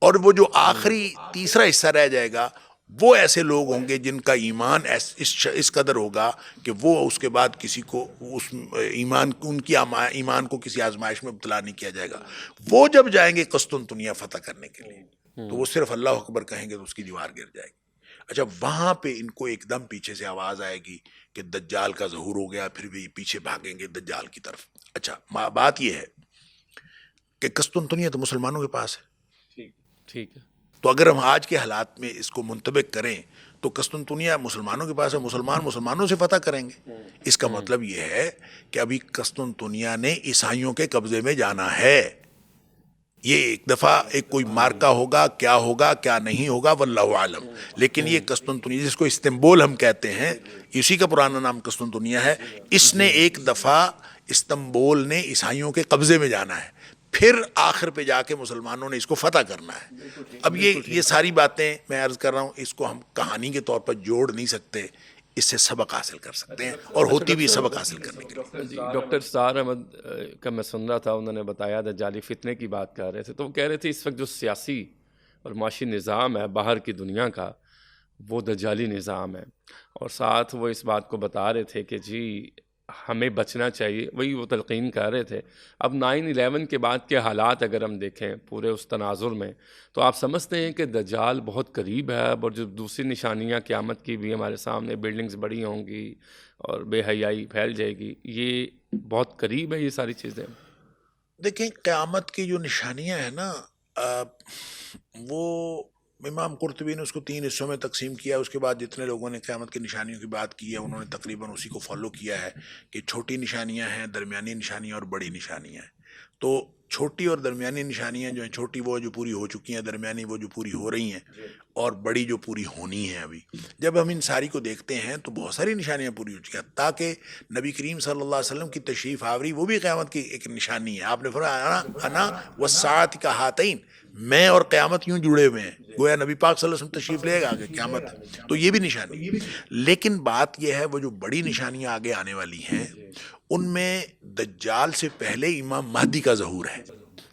اور وہ جو آخری تیسرا حصہ رہ جائے گا وہ ایسے لوگ ہوں گے جن کا ایمان اس قدر ہوگا کہ وہ اس کے بعد کسی کو اس ایمان کو کسی آزمائش میں مبتلا نہیں کیا جائے گا. وہ جب جائیں گے قسطنطنیہ فتح کرنے کے لیے تو وہ صرف اللہ اکبر کہیں گے تو اس کی دیوار گر جائے گی. اچھا، وہاں پہ ان کو ایک دم پیچھے سے آواز آئے گی کہ دجال کا ظہور ہو گیا، پھر بھی پیچھے بھاگیں گے دجال کی طرف. اچھا، بات یہ ہے کہ قسطنطنیہ تو مسلمانوں کے پاس ہے. ٹھیک ہے. تو اگر ہم آج کے حالات میں اس کو منطبق کریں تو قسطنطنیہ مسلمانوں کے پاس ہے، مسلمانوں سے فتح کریں گے. اس کا مطلب یہ ہے کہ ابھی قسطنطنیہ نے عیسائیوں کے قبضے میں جانا ہے. یہ ایک دفعہ ایک کوئی مارکا ہوگا، کیا نہیں ہوگا واللہ عالم. لیکن یہ قسطنطنیہ جس کو استنبول ہم کہتے ہیں، اسی کا پرانا نام قسطنطنیہ ہے، اس نے ایک دفعہ استنبول نے عیسائیوں کے قبضے میں جانا ہے، پھر آخر پہ جا کے مسلمانوں نے اس کو فتح کرنا ہے. اب یہ ساری باتیں میں عرض کر رہا ہوں، اس کو ہم کہانی کے طور پر جوڑ نہیں سکتے، اس سے سبق حاصل کر سکتے ہیں اور ہوتی بھی سبق حاصل کرنے کے لیے. ڈاکٹر سار احمد کا میں سن رہا تھا، انہوں نے بتایا دجالی فتنے کی بات کر رہے تھے، تو وہ کہہ رہے تھے اس وقت جو سیاسی اور معاشی نظام ہے باہر کی دنیا کا وہ دجالی نظام ہے. اور ساتھ وہ اس بات کو بتا رہے تھے کہ جی ہمیں بچنا چاہیے، وہی وہ تلقین کر رہے تھے. اب 9/11 کے بعد کے حالات اگر ہم دیکھیں پورے اس تناظر میں، تو آپ سمجھتے ہیں کہ دجال بہت قریب ہے، اور جو دوسری نشانیاں قیامت کی بھی ہمارے سامنے، بلڈنگز بڑی ہوں گی اور بے حیائی پھیل جائے گی، یہ بہت قریب ہے یہ ساری چیزیں؟ دیکھیں قیامت کی جو نشانیاں ہیں نا، وہ امام قرطبی نے اس کو 3 حصوں میں تقسیم کیا. اس کے بعد جتنے لوگوں نے قیامت کی نشانیوں کی بات کی ہے انہوں نے تقریباً اسی کو فالو کیا ہے کہ چھوٹی نشانیاں ہیں، درمیانی نشانیاں اور بڑی نشانیاں ہیں. تو چھوٹی اور درمیانی نشانیاں جو ہیں، چھوٹی وہ جو پوری ہو چکی ہیں، درمیانی وہ جو پوری ہو رہی ہیں، اور بڑی جو پوری ہونی ہیں ابھی. جب ہم ان ساری کو دیکھتے ہیں تو بہت ساری نشانیاں پوری ہو چکی ہیں، تاکہ نبی کریم صلی اللہ علیہ وسلم کی تشریف آوری وہ بھی قیامت کی ایک نشانی ہے. آپ نے فرمایا انا والساعۃ کا ہاتین، میں اور قیامت یوں جڑے ہوئے ہیں، گویا نبی پاک صلی اللہ علیہ وسلم تشریف لے گا آگے قیامت ہے، تو یہ بھی نشانی ہے. لیکن بات یہ ہے وہ جو بڑی نشانیاں آگے آنے والی ہیں ان میں دجال سے پہلے امام مہدی کا ظہور ہے.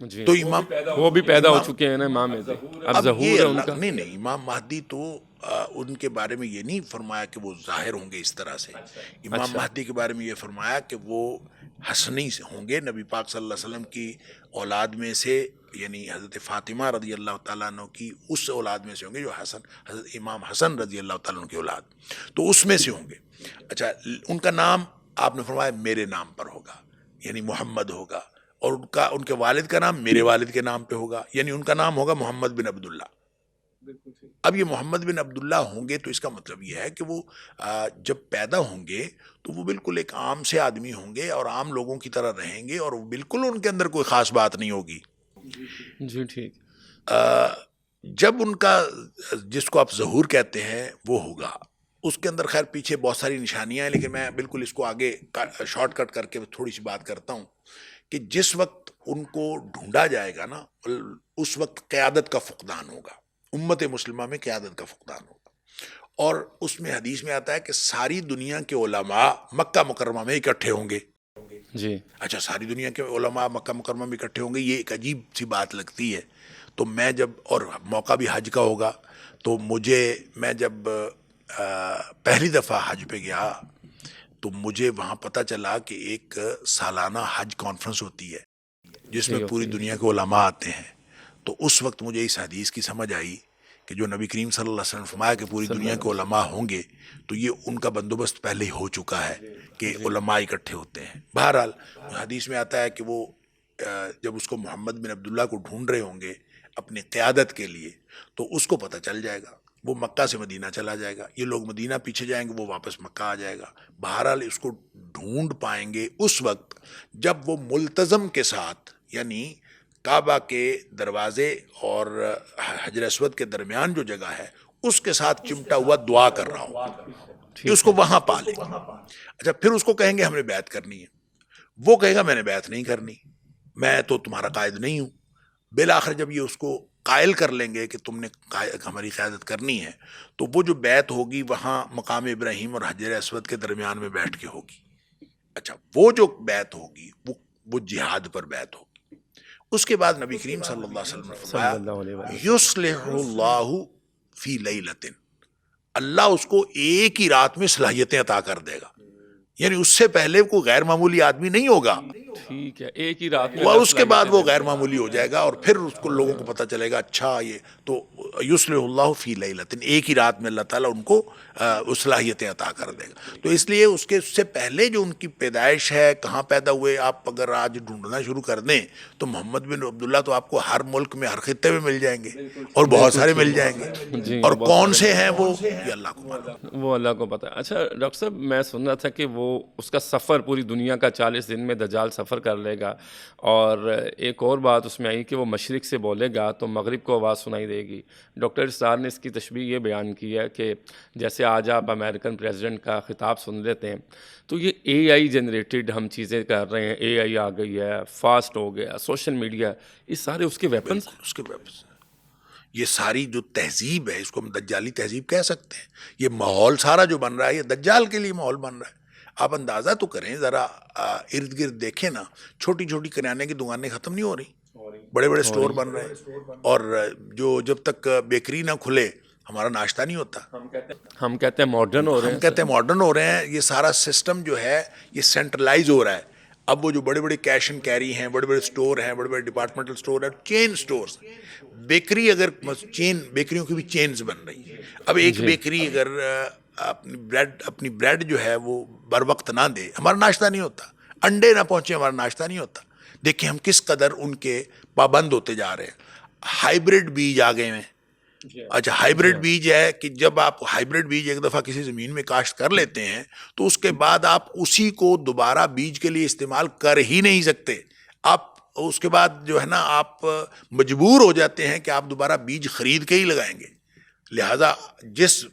جی، تو امام وہ بھی پیدا ہو چکے ہیں نا امام مہدی، اب اب ظہور یہ ہے ان اللہ کا. نہیں امام مہدی تو ان کے بارے میں یہ نہیں فرمایا کہ وہ ظاہر ہوں گے اس طرح سے. امام اچھا، مہدی کے بارے میں یہ فرمایا کہ وہ حسنی سے ہوں گے، نبی پاک صلی اللہ علیہ وسلم کی اولاد میں سے، یعنی حضرت فاطمہ رضی اللہ تعالیٰ عنہ کی اس اولاد میں سے ہوں گے جو حضرت امام حسن رضی اللہ تعالیٰ عنہ کی اولاد، تو اس میں سے ہوں گے. اچھا، ان کا نام آپ نے فرمایا میرے نام پر ہوگا، یعنی محمد ہوگا، اور ان کے والد کا نام میرے والد کے نام پہ ہوگا، یعنی ان کا نام ہوگا محمد بن عبداللہ. اب یہ محمد بن عبداللہ ہوں گے تو اس کا مطلب یہ ہے کہ وہ جب پیدا ہوں گے تو وہ بالکل ایک عام سے آدمی ہوں گے اور عام لوگوں کی طرح رہیں گے، اور بالکل ان کے اندر کوئی خاص بات نہیں ہوگی. جی ٹھیک. جب ان کا جس کو آپ ظہور کہتے ہیں وہ ہوگا، اس کے اندر خیر پیچھے بہت ساری نشانیاں ہیں، لیکن میں بالکل اس کو آگے شارٹ کٹ کر کے تھوڑی سی بات کرتا ہوں کہ جس وقت ان کو ڈھونڈا جائے گا نا، اس وقت قیادت کا فقدان ہوگا، امت مسلمہ میں قیادت کا فقدان ہوگا. اور اس میں حدیث میں آتا ہے کہ ساری دنیا کے علماء مکہ مکرمہ میں اکٹھے ہوں گے. جی، اچھا، ساری دنیا کے علماء مکہ مکرمہ میں اکٹھے ہوں گے، یہ ایک عجیب سی بات لگتی ہے. تو میں جب، اور موقع بھی حج کا ہوگا، تو میں جب پہلی دفعہ حج پہ گیا تو مجھے وہاں پتہ چلا کہ ایک سالانہ حج کانفرنس ہوتی ہے جس میں جی پوری ہوتی ہے. دنیا کے علماء آتے ہیں. تو اس وقت مجھے اس حدیث کی سمجھ آئی کہ جو نبی کریم صلی اللہ علیہ وسلم نے فرمایا کہ پوری صلی دنیا اللہ کے علماء ہوں گے، تو یہ ان کا بندوبست پہلے ہی ہو چکا ہے کہ علماء اکٹھے ہوتے ہیں. بہرحال حدیث میں آتا ہے کہ وہ جب اس کو محمد بن عبداللہ کو ڈھونڈ رہے ہوں گے اپنی قیادت کے لیے، تو اس کو پتہ چل جائے گا، وہ مکہ سے مدینہ چلا جائے گا، یہ لوگ مدینہ پیچھے جائیں گے، وہ واپس مکہ آ جائے گا. بہرحال اس کو ڈھونڈ پائیں گے اس وقت جب وہ ملتزم کے ساتھ، یعنی کعبہ کے دروازے اور حجر اسود کے درمیان جو جگہ ہے اس کے ساتھ چمٹا ہوا دعا کر رہا ہوں کہ اس ٹھیک کو ہے. وہاں پا لیں. اچھا، پھر اس کو کہیں گے ہم نے بیعت کرنی ہے، وہ کہے گا میں نے بیعت نہیں کرنی، میں تو تمہارا قائد نہیں ہوں. بالآخر جب یہ اس کو قائل کر لیں گے کہ تم نے ہماری قیادت کرنی ہے، تو وہ جو بیعت ہوگی وہاں مقام ابراہیم اور حجر اسود کے درمیان میں بیٹھ کے ہوگی. اچھا، وہ جو بیعت ہوگی وہ جہاد پر بیعت ہوگی. اس کے بعد نبی کریم صلی اللہ علیہ وسلم نے صلی فرمایا اللہ علیہ وسلم. یصلح اللہ فی لیلۃ، اللہ اس کو ایک ہی رات میں صلاحیتیں عطا کر دے گا، یعنی اس سے پہلے کوئی غیر معمولی آدمی نہیں ہوگا، ٹھیک ہے، ایک ہی رات میں وہ اللہ اس کے بعد صلاحیتیں وہ دے غیر دے. معمولی ہو جائے گا، اور پھر اس کو لوگوں کو پتہ چلے گا اچھا یہ تو یصلح اللہ فی لیلۃ، ایک ہی رات میں اللہ تعالیٰ ان کو صلاحیتیں عطا کر دے گا. تو اس لیے اس سے پہلے جو ان کی پیدائش ہے، کہاں پیدا ہوئے، آپ اگر آج ڈھونڈنا شروع کر دیں تو محمد بن عبداللہ تو آپ کو ہر ملک میں، ہر خطے میں مل جائیں گے، اور بہت بالکل سارے ٹھیک. مل جائیں گے، جی، اور بہت کون سارے سے ہیں وہ یہ اللہ کو معلوم. وہ اللہ کو پتہ ہے. اچھا ڈاکٹر صاحب، میں سن رہا تھا کہ وہ اس کا سفر پوری دنیا کا 40 دن میں دجال سفر کر لے گا، اور ایک اور بات اس میں آئی کہ وہ مشرق سے بولے گا تو مغرب کو آواز سنائی دے گی. ڈاکٹر اسرار نے اس کی تشبیہ یہ بیان کی ہے کہ جیسے آج آپ امریکن پریزیڈنٹ کا خطاب سن لیتے ہیں تو یہ اے آئی جنریٹڈ ہم چیزیں کر رہے ہیں، اے آئی آ گئی ہے، فاسٹ ہو گیا، سوشل میڈیا، یہ سارے اس کے ویپنس. بالکل اس کے ویپنس. یہ ساری جو تہذیب ہے اس کو ہم دجالی تہذیب کہہ سکتے ہیں. یہ ماحول سارا جو بن رہا ہے یہ دجال کے لیے ماحول بن رہا ہے. آپ اندازہ تو کریں ذرا، ارد گرد دیکھیں نا، چھوٹی چھوٹی کرانے کی دکانیں ختم نہیں ہو رہی، بڑے بڑے ہو سٹور رہی. بن رہے ہیں. اور جو جب تک بیکری نہ کھلے ہمارا ناشتہ نہیں ہوتا. ہم کہتے ہیں ماڈرن ہو رہے ہم ہیں. کہتے ہیں ماڈرن ہو رہے ہیں. یہ سارا سسٹم جو ہے یہ سینٹرلائز ہو رہا ہے. اب وہ جو بڑے بڑے کیش اینڈ کیری ہیں, بڑے بڑے اسٹور ہیں, بڑے بڑے ڈپارٹمنٹل اسٹور ہیں, چین اسٹورز, بیکری, اگر چین بیکریوں کی بھی چینز بن رہی ہیں. اب ایک بیکری اگر اپنی بریڈ جو ہے وہ بر وقت نہ دے, ہمارا ناشتہ نہیں ہوتا. انڈے نہ پہنچے, ہمارا ناشتہ نہیں ہوتا. دیکھیں ہم کس قدر ان کے پابند ہوتے جا رہے ہیں. ہائیبرڈ بیج آ گئے ہیں. اچھا, ہائیبرڈ بیج ہے کہ جب آپ ہائیبرڈ بیج ایک دفعہ کسی زمین میں کاشت کر لیتے ہیں تو اس کے بعد آپ اسی کو دوبارہ بیج کے لیے استعمال کر ہی نہیں سکتے. آپ اس کے بعد جو ہے نا آپ مجبور ہو جاتے ہیں کہ آپ دوبارہ بیج خرید کے ہی لگائیں گے. لہٰذا جس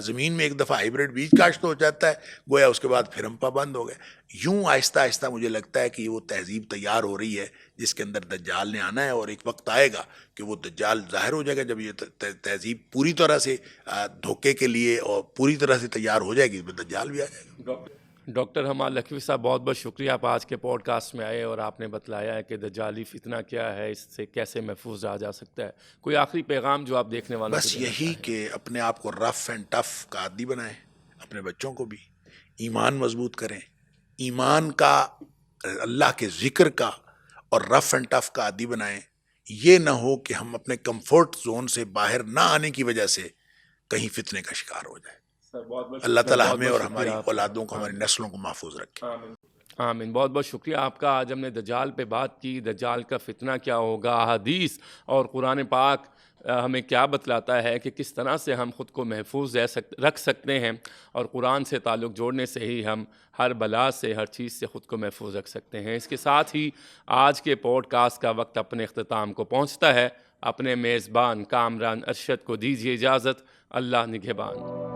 زمین میں ایک دفعہ ہائیبرڈ بیج کاشت ہو جاتا ہے گویا اس کے بعد پھر ہم پابند ہو گئے. یوں آہستہ آہستہ مجھے لگتا ہے کہ وہ تہذیب تیار ہو رہی ہے جس کے اندر دجال نے آنا ہے, اور ایک وقت آئے گا کہ وہ دجال ظاہر ہو جائے گا. جب یہ تہذیب پوری طرح سے دھوکے کے لیے اور پوری طرح سے تیار ہو جائے گی تو دجال بھی آ جائے گا. ڈاکٹر ہمال لکھوی صاحب, بہت بہت شکریہ, آپ آج کے پوڈ کاسٹ میں آئے اور آپ نے بتلایا ہے کہ دجالی فتنہ کیا ہے, اس سے کیسے محفوظ رہا جا سکتا ہے. کوئی آخری پیغام جو آپ دیکھنے والوں بس یہی کہ اپنے آپ کو رف اینڈ ٹف کا عادی بنائیں, اپنے بچوں کو بھی. ایمان مضبوط کریں, ایمان کا, اللہ کے ذکر کا اور رف اینڈ ٹف کا عادی بنائیں. یہ نہ ہو کہ ہم اپنے کمفرٹ زون سے باہر نہ آنے کی وجہ سے کہیں فتنے کا شکار ہو جائے. اللہ تعالیٰ ہمیں اور ہماری اولادوں کو, ہماری نسلوں کو محفوظ رکھے. آمین. بہت بہت شکریہ آپ کا. آج ہم نے دجال پہ بات کی, دجال کا فتنہ کیا ہوگا, حدیث اور قرآن پاک ہمیں کیا بتلاتا ہے کہ کس طرح سے ہم خود کو محفوظ رکھ سکتے ہیں, اور قرآن سے تعلق جوڑنے سے ہی ہم ہر بلا سے, ہر چیز سے خود کو محفوظ رکھ سکتے ہیں. اس کے ساتھ ہی آج کے پوڈ کاسٹ کا وقت اپنے اختتام کو پہنچتا ہے. اپنے میزبان کامران ارشد کو دیجیے اجازت. اللہ نگہبان.